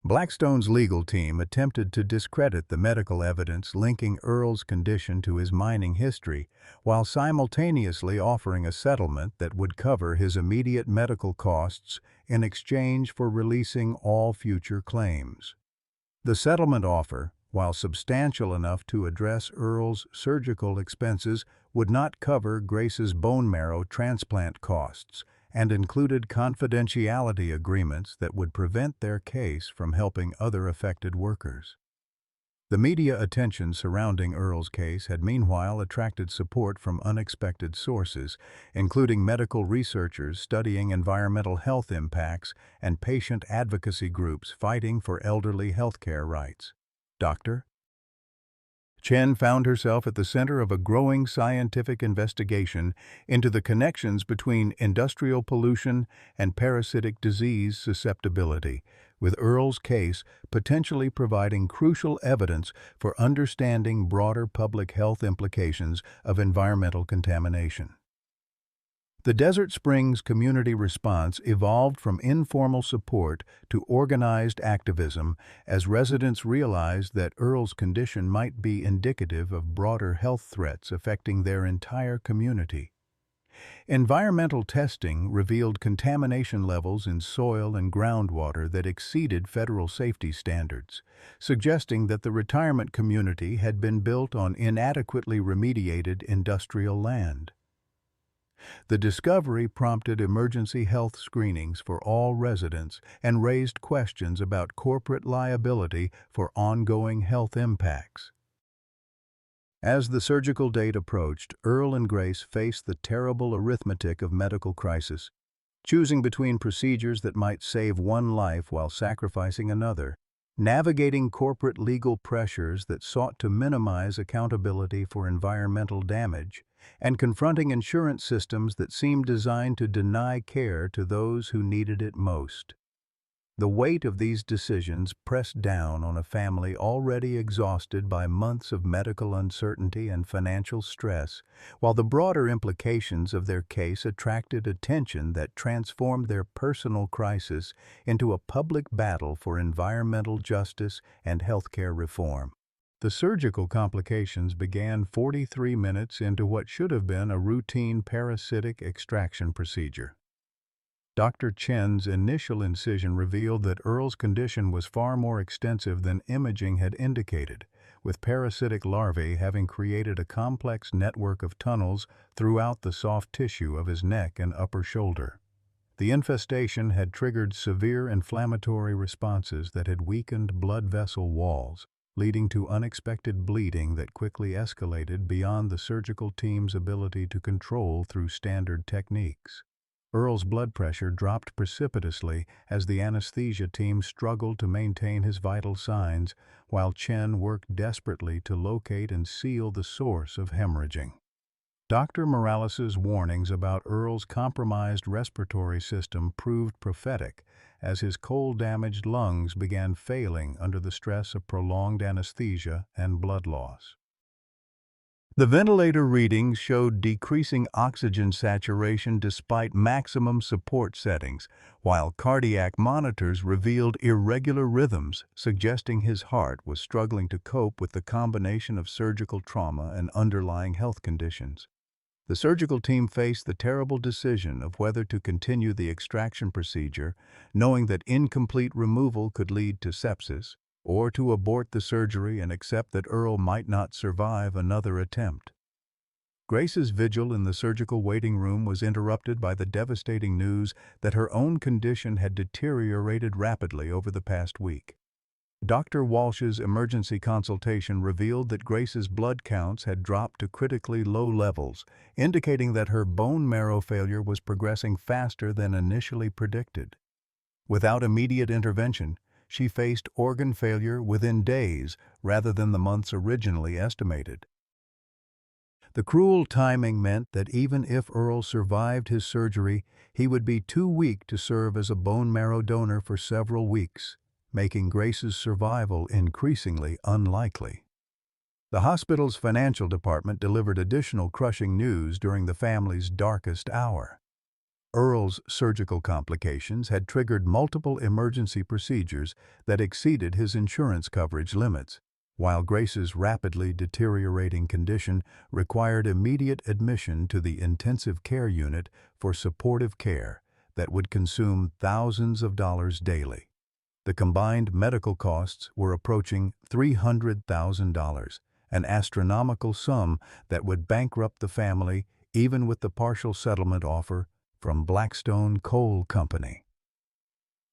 Blackstone's legal team attempted to discredit the medical evidence linking Earl's condition to his mining history, while simultaneously offering a settlement that would cover his immediate medical costs in exchange for releasing all future claims. The settlement offer, while substantial enough to address Earl's surgical expenses, would not cover Grace's bone marrow transplant costs, and included confidentiality agreements that would prevent their case from helping other affected workers. The media attention surrounding Earl's case had meanwhile attracted support from unexpected sources, including medical researchers studying environmental health impacts and patient advocacy groups fighting for elderly healthcare rights. Dr. Chen found herself at the center of a growing scientific investigation into the connections between industrial pollution and parasitic disease susceptibility, with Earl's case potentially providing crucial evidence for understanding broader public health implications of environmental contamination. The Desert Springs community response evolved from informal support to organized activism as residents realized that Earl's condition might be indicative of broader health threats affecting their entire community. Environmental testing revealed contamination levels in soil and groundwater that exceeded federal safety standards, suggesting that the retirement community had been built on inadequately remediated industrial land. The discovery prompted emergency health screenings for all residents and raised questions about corporate liability for ongoing health impacts. As the surgical date approached, Earl and Grace faced the terrible arithmetic of medical crisis, choosing between procedures that might save one life while sacrificing another, navigating corporate legal pressures that sought to minimize accountability for environmental damage, and confronting insurance systems that seemed designed to deny care to those who needed it most. The weight of these decisions pressed down on a family already exhausted by months of medical uncertainty and financial stress, while the broader implications of their case attracted attention that transformed their personal crisis into a public battle for environmental justice and healthcare reform. The surgical complications began 43 minutes into what should have been a routine parasitic extraction procedure. Dr. Chen's initial incision revealed that Earl's condition was far more extensive than imaging had indicated, with parasitic larvae having created a complex network of tunnels throughout the soft tissue of his neck and upper shoulder. The infestation had triggered severe inflammatory responses that had weakened blood vessel walls, leading to unexpected bleeding that quickly escalated beyond the surgical team's ability to control through standard techniques. Earl's blood pressure dropped precipitously as the anesthesia team struggled to maintain his vital signs, while Chen worked desperately to locate and seal the source of hemorrhaging. Dr. Morales's warnings about Earl's compromised respiratory system proved prophetic as his cold-damaged lungs began failing under the stress of prolonged anesthesia and blood loss. The ventilator readings showed decreasing oxygen saturation despite maximum support settings, while cardiac monitors revealed irregular rhythms, suggesting his heart was struggling to cope with the combination of surgical trauma and underlying health conditions. The surgical team faced the terrible decision of whether to continue the extraction procedure, knowing that incomplete removal could lead to sepsis, or to abort the surgery and accept that Earl might not survive another attempt. Grace's vigil in the surgical waiting room was interrupted by the devastating news that her own condition had deteriorated rapidly over the past week. Dr. Walsh's emergency consultation revealed that Grace's blood counts had dropped to critically low levels, indicating that her bone marrow failure was progressing faster than initially predicted. Without immediate intervention, she faced organ failure within days rather than the months originally estimated. The cruel timing meant that even if Earl survived his surgery, he would be too weak to serve as a bone marrow donor for several weeks, making Grace's survival increasingly unlikely. The hospital's financial department delivered additional crushing news during the family's darkest hour. Earl's surgical complications had triggered multiple emergency procedures that exceeded his insurance coverage limits, while Grace's rapidly deteriorating condition required immediate admission to the intensive care unit for supportive care that would consume thousands of dollars daily. The combined medical costs were approaching $300,000, an astronomical sum that would bankrupt the family even with the partial settlement offer from Blackstone Coal Company.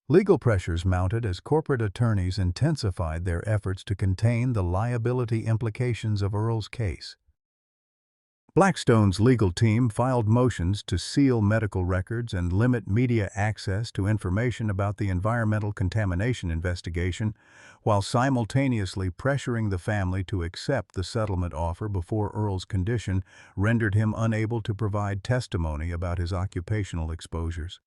Legal pressures mounted as corporate attorneys intensified their efforts to contain the liability implications of Earl's case. Blackstone's legal team filed motions to seal medical records and limit media access to information about the environmental contamination investigation, while simultaneously pressuring the family to accept the settlement offer before Earl's condition rendered him unable to provide testimony about his occupational exposures.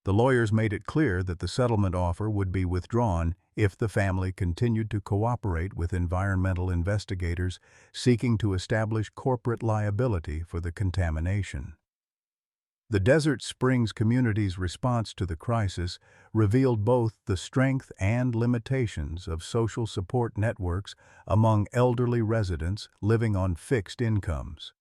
The lawyers made it clear that the settlement offer would be withdrawn if the family continued to cooperate with environmental investigators seeking to establish corporate liability for the contamination. The Desert Springs community's response to the crisis revealed both the strength and limitations of social support networks among elderly residents living on fixed incomes.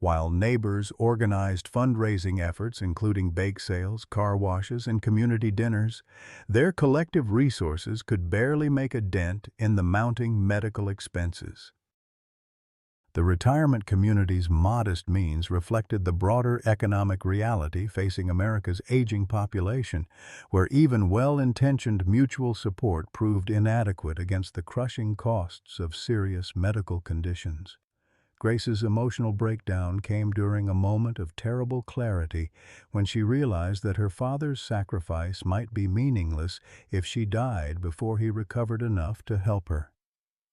While neighbors organized fundraising efforts including bake sales, car washes, and community dinners, their collective resources could barely make a dent in the mounting medical expenses. The retirement community's modest means reflected the broader economic reality facing America's aging population, where even well-intentioned mutual support proved inadequate against the crushing costs of serious medical conditions. Grace's emotional breakdown came during a moment of terrible clarity when she realized that her father's sacrifice might be meaningless if she died before he recovered enough to help her.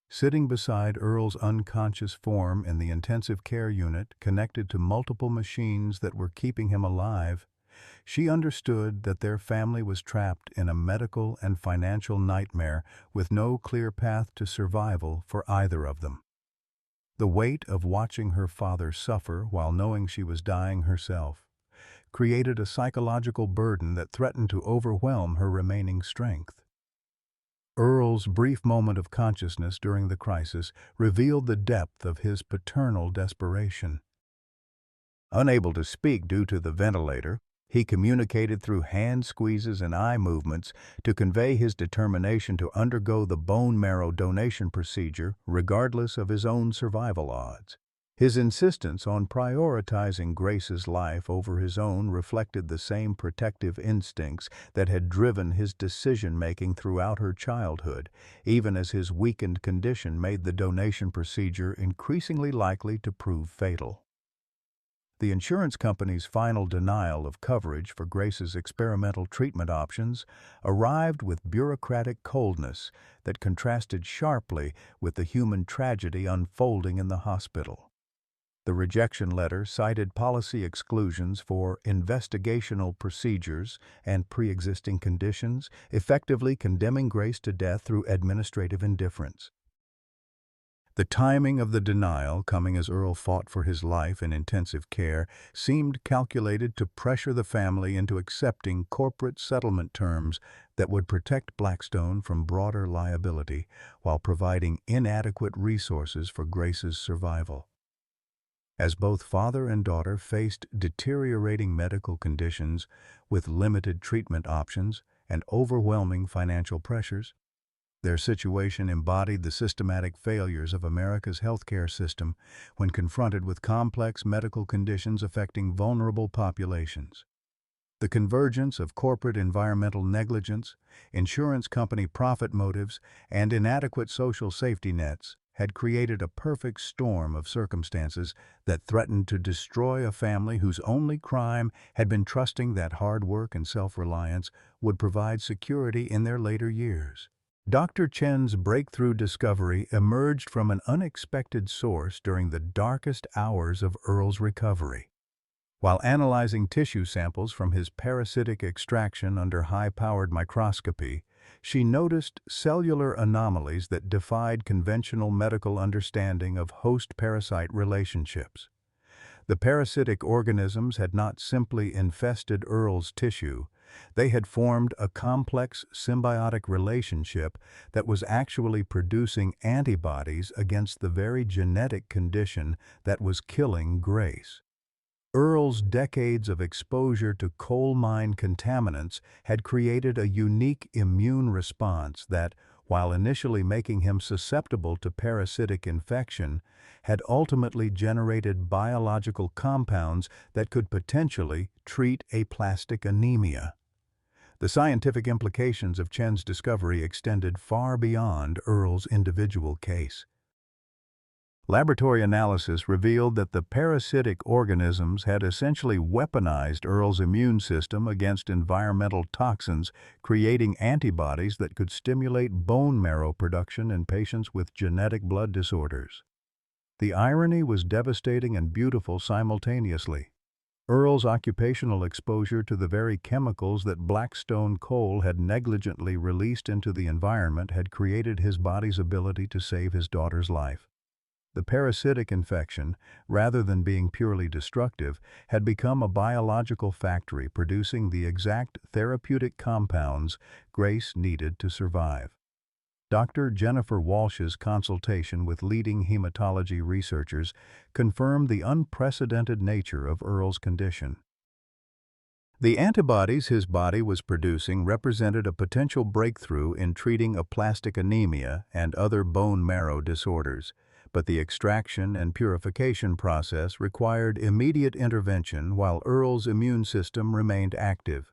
Sitting beside Earl's unconscious form in the intensive care unit connected to multiple machines that were keeping him alive, she understood that their family was trapped in a medical and financial nightmare with no clear path to survival for either of them. The weight of watching her father suffer while knowing she was dying herself created a psychological burden that threatened to overwhelm her remaining strength. Earl's brief moment of consciousness during the crisis revealed the depth of his paternal desperation. Unable to speak due to the ventilator, he communicated through hand squeezes and eye movements to convey his determination to undergo the bone marrow donation procedure regardless of his own survival odds. His insistence on prioritizing Grace's life over his own reflected the same protective instincts that had driven his decision-making throughout her childhood, even as his weakened condition made the donation procedure increasingly likely to prove fatal. The insurance company's final denial of coverage for Grace's experimental treatment options arrived with bureaucratic coldness that contrasted sharply with the human tragedy unfolding in the hospital. The rejection letter cited policy exclusions for investigational procedures and pre-existing conditions, effectively condemning Grace to death through administrative indifference. The timing of the denial, coming as Earl fought for his life in intensive care, seemed calculated to pressure the family into accepting corporate settlement terms that would protect Blackstone from broader liability while providing inadequate resources for Grace's survival. As both father and daughter faced deteriorating medical conditions with limited treatment options and overwhelming financial pressures, their situation embodied the systematic failures of America's healthcare system when confronted with complex medical conditions affecting vulnerable populations. The convergence of corporate environmental negligence, insurance company profit motives, and inadequate social safety nets had created a perfect storm of circumstances that threatened to destroy a family whose only crime had been trusting that hard work and self-reliance would provide security in their later years. Dr. Chen's breakthrough discovery emerged from an unexpected source during the darkest hours of Earl's recovery. While analyzing tissue samples from his parasitic extraction under high-powered microscopy, she noticed cellular anomalies that defied conventional medical understanding of host-parasite relationships. The parasitic organisms had not simply infested Earl's tissue, they had formed a complex symbiotic relationship that was actually producing antibodies against the very genetic condition that was killing Grace. Earl's decades of exposure to coal mine contaminants had created a unique immune response that, while initially making him susceptible to parasitic infection, had ultimately generated biological compounds that could potentially treat aplastic anemia. The scientific implications of Chen's discovery extended far beyond Earl's individual case. Laboratory analysis revealed that the parasitic organisms had essentially weaponized Earl's immune system against environmental toxins, creating antibodies that could stimulate bone marrow production in patients with genetic blood disorders. The irony was devastating and beautiful simultaneously. Earl's occupational exposure to the very chemicals that Blackstone coal had negligently released into the environment had created his body's ability to save his daughter's life. The parasitic infection, rather than being purely destructive, had become a biological factory producing the exact therapeutic compounds Grace needed to survive. Dr. Jennifer Walsh's consultation with leading hematology researchers confirmed the unprecedented nature of Earl's condition. The antibodies his body was producing represented a potential breakthrough in treating aplastic anemia and other bone marrow disorders, but the extraction and purification process required immediate intervention while Earl's immune system remained active.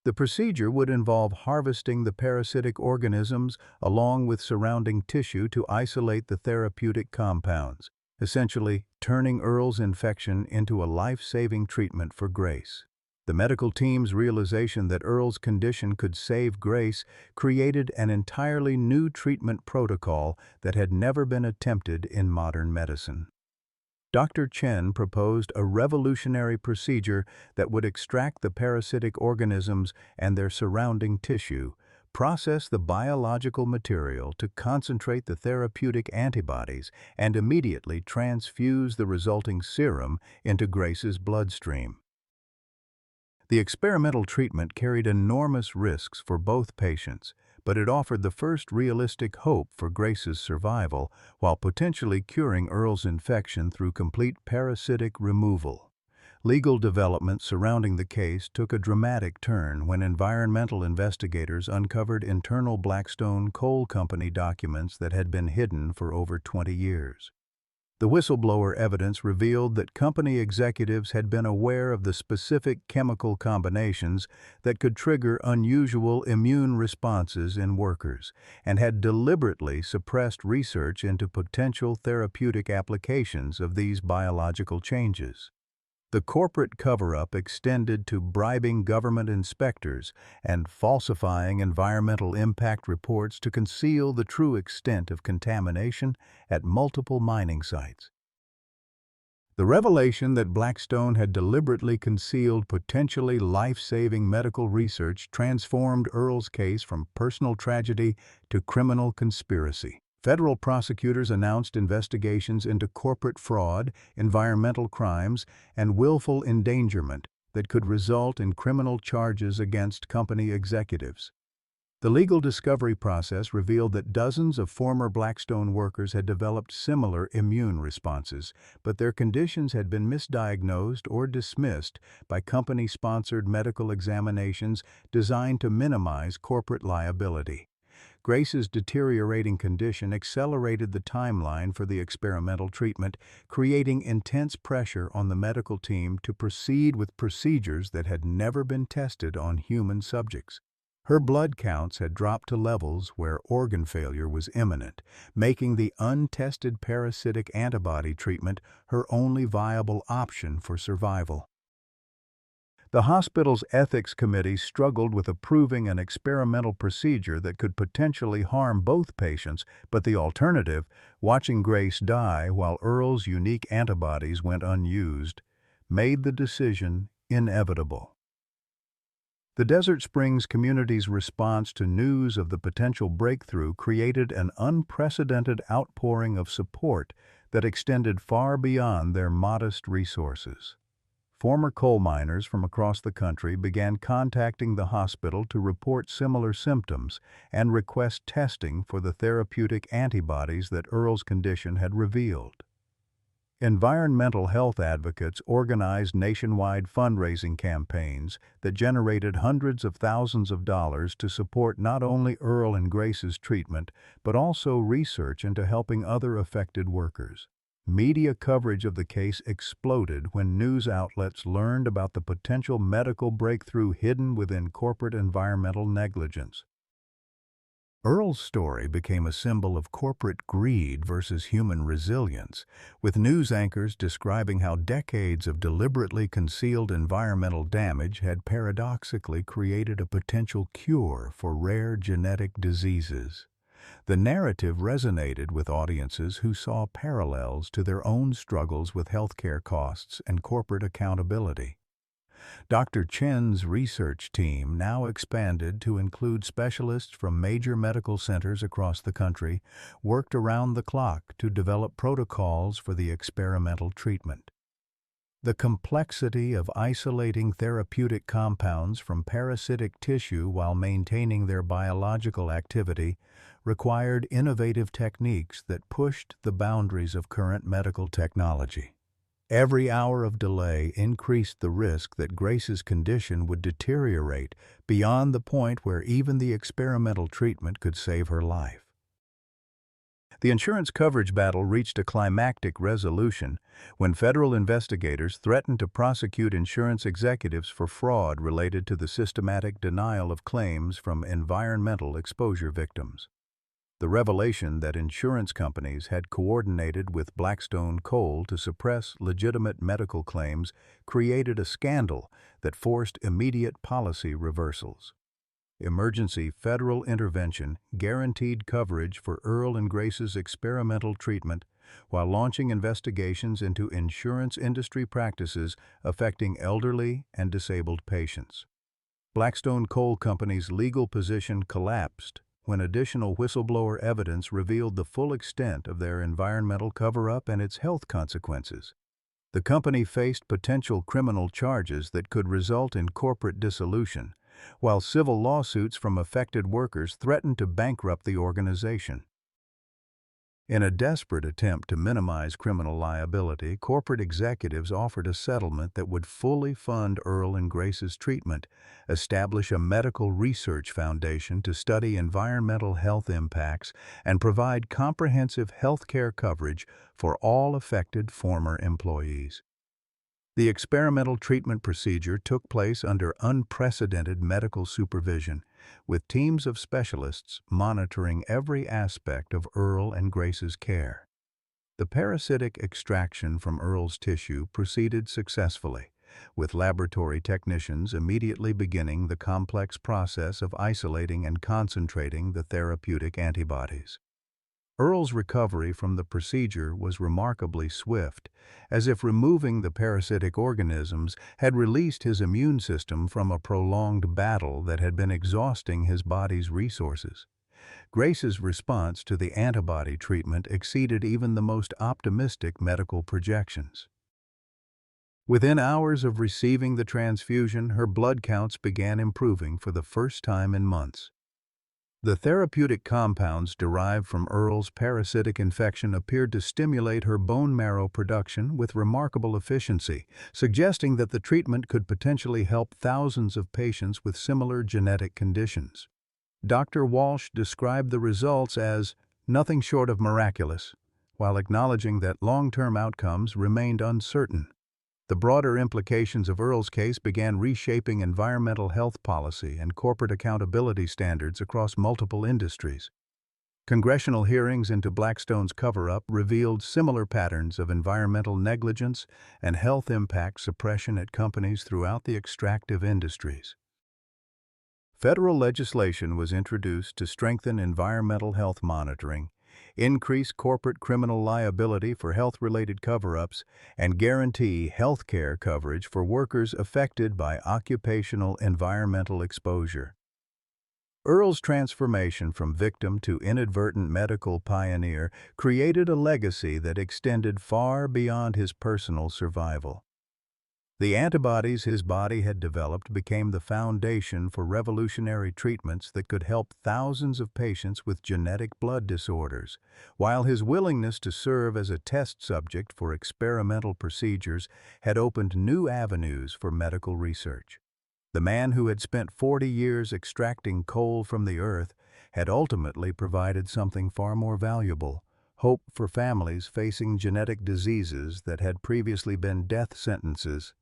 The procedure would involve harvesting the parasitic organisms along with surrounding tissue to isolate the therapeutic compounds, essentially turning Earl's infection into a life-saving treatment for Grace. The medical team's realization that Earl's condition could save Grace created an entirely new treatment protocol that had never been attempted in modern medicine. Dr. Chen proposed a revolutionary procedure that would extract the parasitic organisms and their surrounding tissue, process the biological material to concentrate the therapeutic antibodies, and immediately transfuse the resulting serum into Grace's bloodstream. The experimental treatment carried enormous risks for both patients, but it offered the first realistic hope for Grace's survival while potentially curing Earl's infection through complete parasitic removal. Legal developments surrounding the case took a dramatic turn when environmental investigators uncovered internal Blackstone Coal Company documents that had been hidden for over 20 years. The whistleblower evidence revealed that company executives had been aware of the specific chemical combinations that could trigger unusual immune responses in workers, and had deliberately suppressed research into potential therapeutic applications of these biological changes. The corporate cover-up extended to bribing government inspectors and falsifying environmental impact reports to conceal the true extent of contamination at multiple mining sites. The revelation that Blackstone had deliberately concealed potentially life-saving medical research transformed Earl's case from personal tragedy to criminal conspiracy. Federal prosecutors announced investigations into corporate fraud, environmental crimes, and willful endangerment that could result in criminal charges against company executives. The legal discovery process revealed that dozens of former Blackstone workers had developed similar immune responses, but their conditions had been misdiagnosed or dismissed by company-sponsored medical examinations designed to minimize corporate liability. Grace's deteriorating condition accelerated the timeline for the experimental treatment, creating intense pressure on the medical team to proceed with procedures that had never been tested on human subjects. Her blood counts had dropped to levels where organ failure was imminent, making the untested parasitic antibody treatment her only viable option for survival. The hospital's ethics committee struggled with approving an experimental procedure that could potentially harm both patients, but the alternative, watching Grace die while Earl's unique antibodies went unused, made the decision inevitable. The Desert Springs community's response to news of the potential breakthrough created an unprecedented outpouring of support that extended far beyond their modest resources. Former coal miners from across the country began contacting the hospital to report similar symptoms and request testing for the therapeutic antibodies that Earl's condition had revealed. Environmental health advocates organized nationwide fundraising campaigns that generated hundreds of thousands of dollars to support not only Earl and Grace's treatment, but also research into helping other affected workers. Media coverage of the case exploded when news outlets learned about the potential medical breakthrough hidden within corporate environmental negligence. Earl's story became a symbol of corporate greed versus human resilience, with news anchors describing how decades of deliberately concealed environmental damage had paradoxically created a potential cure for rare genetic diseases. The narrative resonated with audiences who saw parallels to their own struggles with healthcare costs and corporate accountability. Dr. Chen's research team now expanded to include specialists from major medical centers across the country, worked around the clock to develop protocols for the experimental treatment. The complexity of isolating therapeutic compounds from parasitic tissue while maintaining their biological activity required innovative techniques that pushed the boundaries of current medical technology. Every hour of delay increased the risk that Grace's condition would deteriorate beyond the point where even the experimental treatment could save her life. The insurance coverage battle reached a climactic resolution when federal investigators threatened to prosecute insurance executives for fraud related to the systematic denial of claims from environmental exposure victims. The revelation that insurance companies had coordinated with Blackstone Coal to suppress legitimate medical claims created a scandal that forced immediate policy reversals. Emergency federal intervention guaranteed coverage for Earl and Grace's experimental treatment while launching investigations into insurance industry practices affecting elderly and disabled patients. Blackstone Coal Company's legal position collapsed when additional whistleblower evidence revealed the full extent of their environmental cover-up and its health consequences. The company faced potential criminal charges that could result in corporate dissolution, while civil lawsuits from affected workers threatened to bankrupt the organization. In a desperate attempt to minimize criminal liability, corporate executives offered a settlement that would fully fund Earl and Grace's treatment, establish a medical research foundation to study environmental health impacts, and provide comprehensive health care coverage for all affected former employees. The experimental treatment procedure took place under unprecedented medical supervision, with teams of specialists monitoring every aspect of Earl and Grace's care. The parasitic extraction from Earl's tissue proceeded successfully, with laboratory technicians immediately beginning the complex process of isolating and concentrating the therapeutic antibodies. Earl's recovery from the procedure was remarkably swift, as if removing the parasitic organisms had released his immune system from a prolonged battle that had been exhausting his body's resources. Grace's response to the antibody treatment exceeded even the most optimistic medical projections. Within hours of receiving the transfusion, her blood counts began improving for the first time in months. The therapeutic compounds derived from Earl's parasitic infection appeared to stimulate her bone marrow production with remarkable efficiency, suggesting that the treatment could potentially help thousands of patients with similar genetic conditions. Dr. Walsh described the results as nothing short of miraculous, while acknowledging that long-term outcomes remained uncertain. The broader implications of Earl's case began reshaping environmental health policy and corporate accountability standards across multiple industries. Congressional hearings into Blackstone's cover-up revealed similar patterns of environmental negligence and health impact suppression at companies throughout the extractive industries. Federal legislation was introduced to strengthen environmental health monitoring, increase corporate criminal liability for health-related cover-ups, and guarantee health care coverage for workers affected by occupational environmental exposure. Earl's transformation from victim to inadvertent medical pioneer created a legacy that extended far beyond his personal survival. The antibodies his body had developed became the foundation for revolutionary treatments that could help thousands of patients with genetic blood disorders, while his willingness to serve as a test subject for experimental procedures had opened new avenues for medical research. The man who had spent 40 years extracting coal from the earth had ultimately provided something far more valuable: hope for families facing genetic diseases that had previously been death sentences.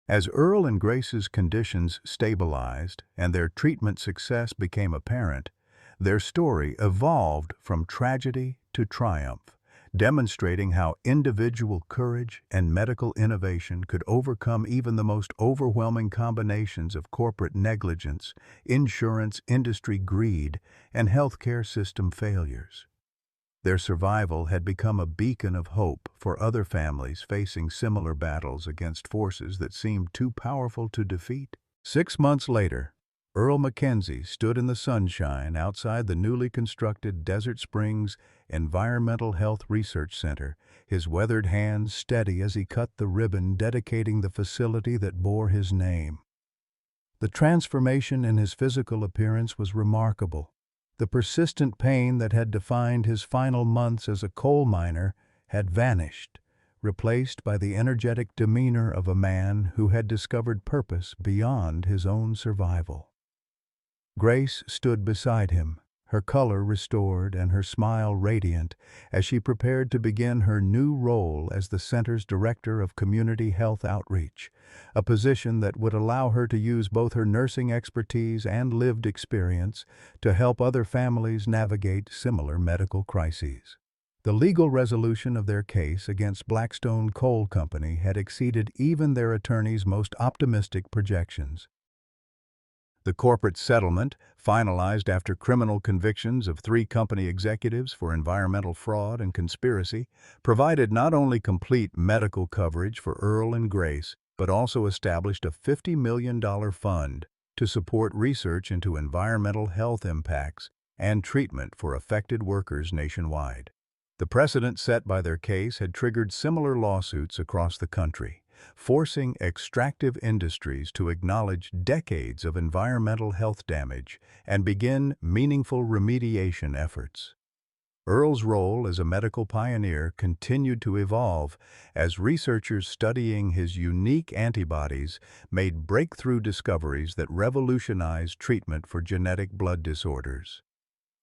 As Earl and Grace's conditions stabilized and their treatment success became apparent, their story evolved from tragedy to triumph, demonstrating how individual courage and medical innovation could overcome even the most overwhelming combinations of corporate negligence, insurance industry greed, and healthcare system failures. Their survival had become a beacon of hope for other families facing similar battles against forces that seemed too powerful to defeat. 6 months later, Earl Mackenzie stood in the sunshine outside the newly constructed Desert Springs Environmental Health Research Center, his weathered hands steady as he cut the ribbon dedicating the facility that bore his name. The transformation in his physical appearance was remarkable. The persistent pain that had defined his final months as a coal miner had vanished, replaced by the energetic demeanor of a man who had discovered purpose beyond his own survival. Grace stood beside him, her color restored and her smile radiant, as she prepared to begin her new role as the center's Director of Community Health Outreach, a position that would allow her to use both her nursing expertise and lived experience to help other families navigate similar medical crises. The legal resolution of their case against Blackstone Coal Company had exceeded even their attorney's most optimistic projections. The corporate settlement, finalized after criminal convictions of 3 company executives for environmental fraud and conspiracy, provided not only complete medical coverage for Earl and Grace, but also established a $50 million fund to support research into environmental health impacts and treatment for affected workers nationwide. The precedent set by their case had triggered similar lawsuits across the country, forcing extractive industries to acknowledge decades of environmental health damage and begin meaningful remediation efforts. Earl's role as a medical pioneer continued to evolve as researchers studying his unique antibodies made breakthrough discoveries that revolutionized treatment for genetic blood disorders.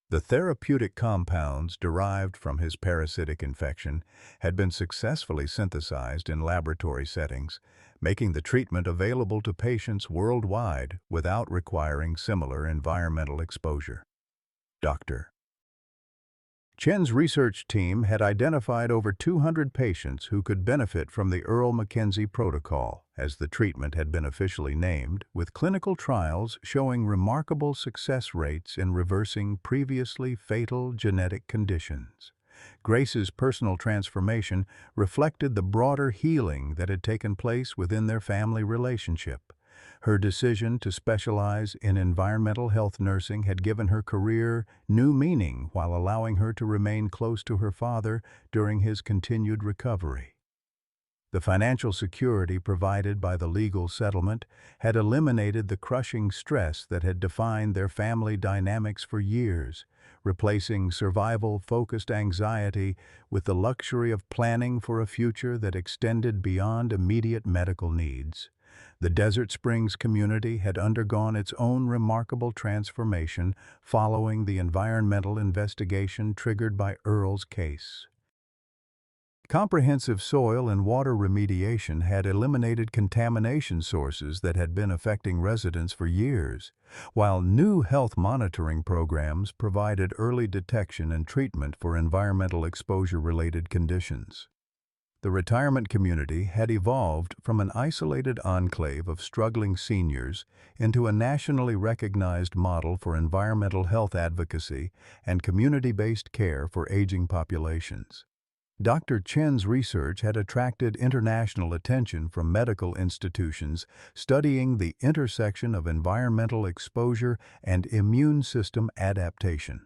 The therapeutic compounds derived from his parasitic infection had been successfully synthesized in laboratory settings, making the treatment available to patients worldwide without requiring similar environmental exposure. Dr. Chen's research team had identified over 200 patients who could benefit from the Earl Mackenzie protocol, as the treatment had been officially named, with clinical trials showing remarkable success rates in reversing previously fatal genetic conditions. Grace's personal transformation reflected the broader healing that had taken place within their family relationship. Her decision to specialize in environmental health nursing had given her career new meaning while allowing her to remain close to her father during his continued recovery. The financial security provided by the legal settlement had eliminated the crushing stress that had defined their family dynamics for years, replacing survival-focused anxiety with the luxury of planning for a future that extended beyond immediate medical needs. The Desert Springs community had undergone its own remarkable transformation following the environmental investigation triggered by Earl's case. Comprehensive soil and water remediation had eliminated contamination sources that had been affecting residents for years, while new health monitoring programs provided early detection and treatment for environmental exposure-related conditions. The retirement community had evolved from an isolated enclave of struggling seniors into a nationally recognized model for environmental health advocacy and community-based care for aging populations. Dr. Chen's research had attracted international attention from medical institutions studying the intersection of environmental exposure and immune system adaptation.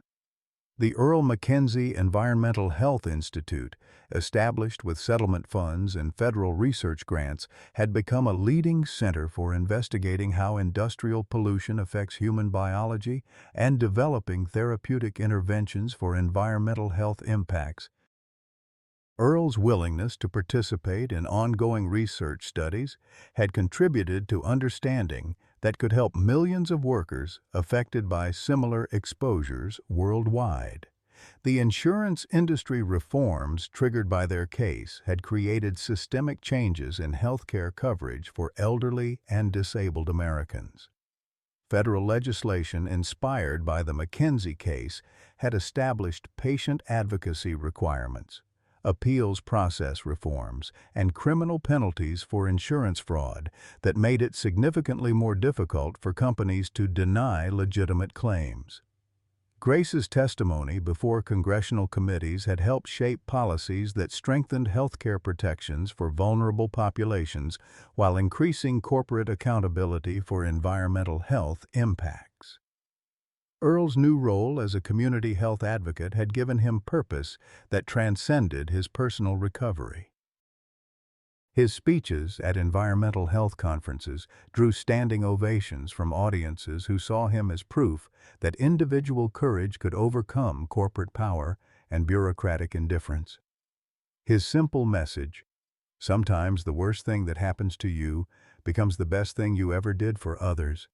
The Earl Mackenzie Environmental Health Institute, established with settlement funds and federal research grants, had become a leading center for investigating how industrial pollution affects human biology and developing therapeutic interventions for environmental health impacts. Earl's willingness to participate in ongoing research studies had contributed to understanding that could help millions of workers affected by similar exposures worldwide. The insurance industry reforms triggered by their case had created systemic changes in healthcare coverage for elderly and disabled Americans. Federal legislation inspired by the Mackenzie case had established patient advocacy requirements, appeals process reforms, and criminal penalties for insurance fraud that made it significantly more difficult for companies to deny legitimate claims. Grace's testimony before congressional committees had helped shape policies that strengthened healthcare protections for vulnerable populations while increasing corporate accountability for environmental health impacts. Earl's new role as a community health advocate had given him purpose that transcended his personal recovery. His speeches at environmental health conferences drew standing ovations from audiences who saw him as proof that individual courage could overcome corporate power and bureaucratic indifference. His simple message, "Sometimes the worst thing that happens to you becomes the best thing you ever did for others,"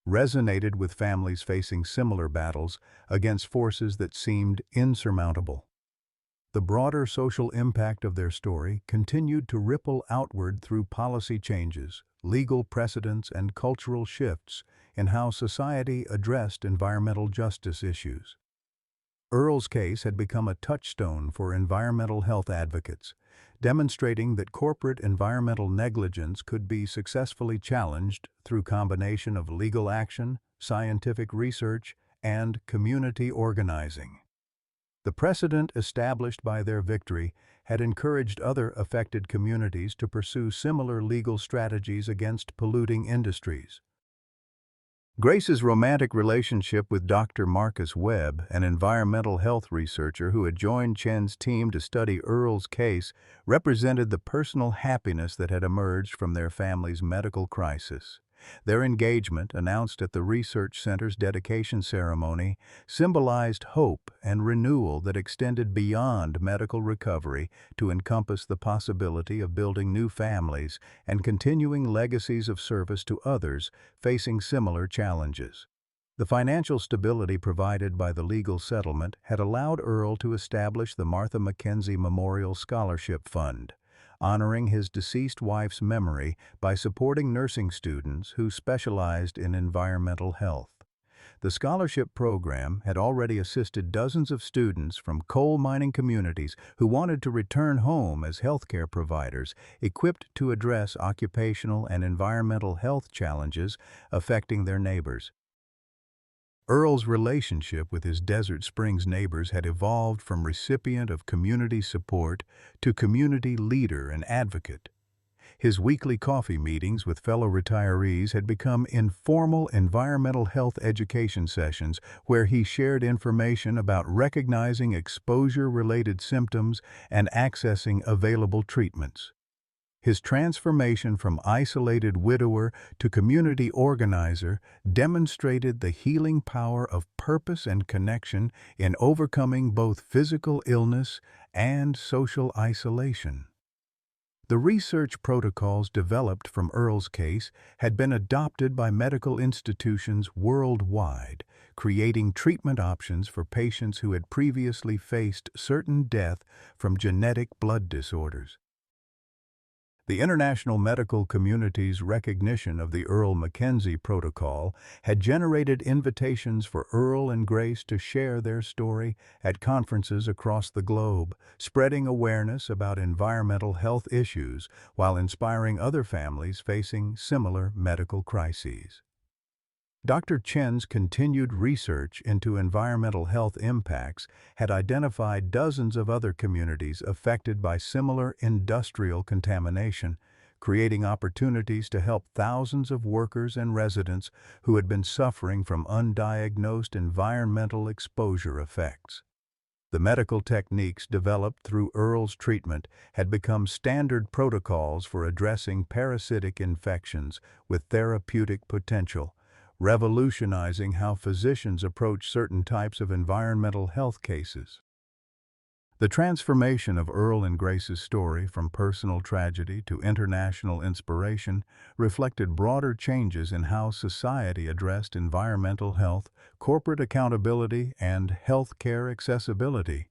resonated with families facing similar battles against forces that seemed insurmountable. The broader social impact of their story continued to ripple outward through policy changes, legal precedents, and cultural shifts in how society addressed environmental justice issues. Earl's case had become a touchstone for environmental health advocates, demonstrating that corporate environmental negligence could be successfully challenged through combination of legal action, scientific research, and community organizing. The precedent established by their victory had encouraged other affected communities to pursue similar legal strategies against polluting industries. Grace's romantic relationship with Dr. Marcus Webb, an environmental health researcher who had joined Chen's team to study Earl's case, represented the personal happiness that had emerged from their family's medical crisis. Their engagement, announced at the research center's dedication ceremony, symbolized hope and renewal that extended beyond medical recovery to encompass the possibility of building new families and continuing legacies of service to others facing similar challenges. The financial stability provided by the legal settlement had allowed Earl to establish the Martha McKenzie Memorial Scholarship Fund, honoring his deceased wife's memory by supporting nursing students who specialized in environmental health. The scholarship program had already assisted dozens of students from coal mining communities who wanted to return home as healthcare providers, equipped to address occupational and environmental health challenges affecting their neighbors. Earl's relationship with his Desert Springs neighbors had evolved from recipient of community support to community leader and advocate. His weekly coffee meetings with fellow retirees had become informal environmental health education sessions where he shared information about recognizing exposure-related symptoms and accessing available treatments. His transformation from isolated widower to community organizer demonstrated the healing power of purpose and connection in overcoming both physical illness and social isolation. The research protocols developed from Earl's case had been adopted by medical institutions worldwide, creating treatment options for patients who had previously faced certain death from genetic blood disorders. The international medical community's recognition of the Earl McKenzie Protocol had generated invitations for Earl and Grace to share their story at conferences across the globe, spreading awareness about environmental health issues while inspiring other families facing similar medical crises. Dr. Chen's continued research into environmental health impacts had identified dozens of other communities affected by similar industrial contamination, creating opportunities to help thousands of workers and residents who had been suffering from undiagnosed environmental exposure effects. The medical techniques developed through Earl's treatment had become standard protocols for addressing parasitic infections with therapeutic potential, revolutionizing how physicians approach certain types of environmental health cases. The transformation of Earl and Grace's story from personal tragedy to international inspiration reflected broader changes in how society addressed environmental health, corporate accountability, and healthcare accessibility.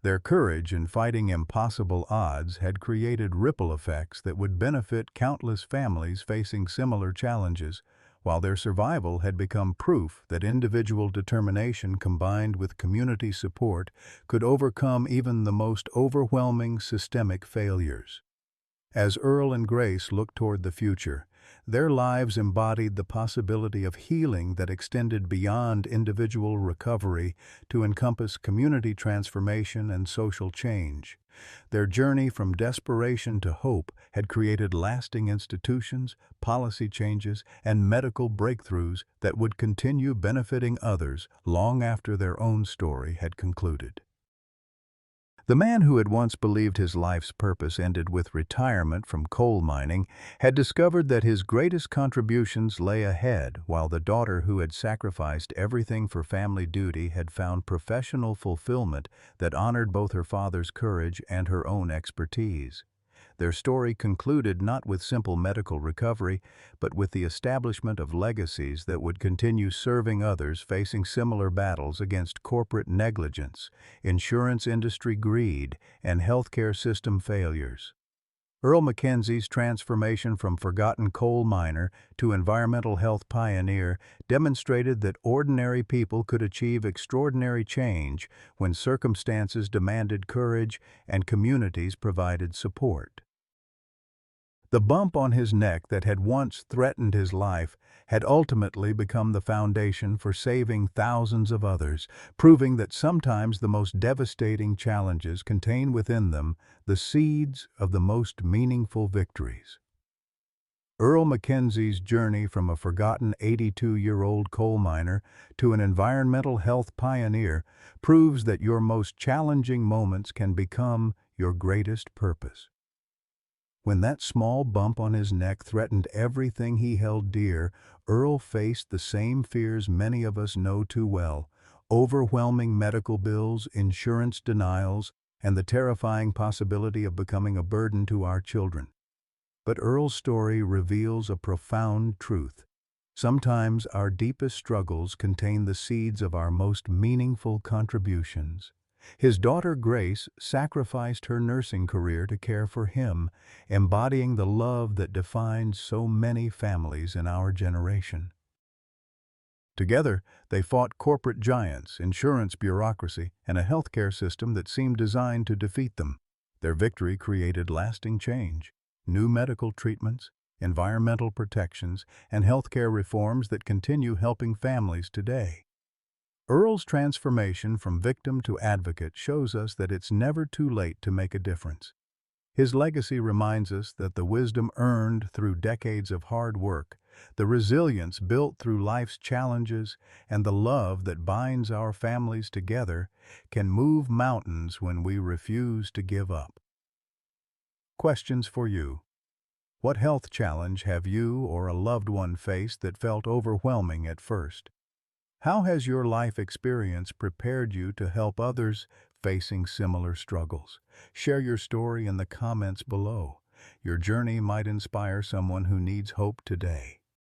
Their courage in fighting impossible odds had created ripple effects that would benefit countless families facing similar challenges, while their survival had become proof that individual determination combined with community support could overcome even the most overwhelming systemic failures. As Earl and Grace looked toward the future, their lives embodied the possibility of healing that extended beyond individual recovery to encompass community transformation and social change. Their journey from desperation to hope had created lasting institutions, policy changes, and medical breakthroughs that would continue benefiting others long after their own story had concluded. The man who had once believed his life's purpose ended with retirement from coal mining had discovered that his greatest contributions lay ahead, while the daughter who had sacrificed everything for family duty had found professional fulfillment that honored both her father's courage and her own expertise. Their story concluded not with simple medical recovery, but with the establishment of legacies that would continue serving others facing similar battles against corporate negligence, insurance industry greed, and healthcare system failures. Earl McKenzie's transformation from forgotten coal miner to environmental health pioneer demonstrated that ordinary people could achieve extraordinary change when circumstances demanded courage and communities provided support. The bump on his neck that had once threatened his life had ultimately become the foundation for saving thousands of others, proving that sometimes the most devastating challenges contain within them the seeds of the most meaningful victories. Earl Mackenzie's journey from a forgotten 82-year-old coal miner to an environmental health pioneer proves that your most challenging moments can become your greatest purpose. When that small bump on his neck threatened everything he held dear, Earl faced the same fears many of us know too well: overwhelming medical bills, insurance denials, and the terrifying possibility of becoming a burden to our children. But Earl's story reveals a profound truth. Sometimes our deepest struggles contain the seeds of our most meaningful contributions. His daughter Grace sacrificed her nursing career to care for him, embodying the love that defines so many families in our generation. Together, they fought corporate giants, insurance bureaucracy, and a healthcare system that seemed designed to defeat them. Their victory created lasting change: new medical treatments, environmental protections, and healthcare reforms that continue helping families today. Earl's transformation from victim to advocate shows us that it's never too late to make a difference. His legacy reminds us that the wisdom earned through decades of hard work, the resilience built through life's challenges, and the love that binds our families together can move mountains when we refuse to give up. Questions for you. What health challenge have you or a loved one faced that felt overwhelming at first? How has your life experience prepared you to help others facing similar struggles? Share your story in the comments below. Your journey might inspire someone who needs hope today.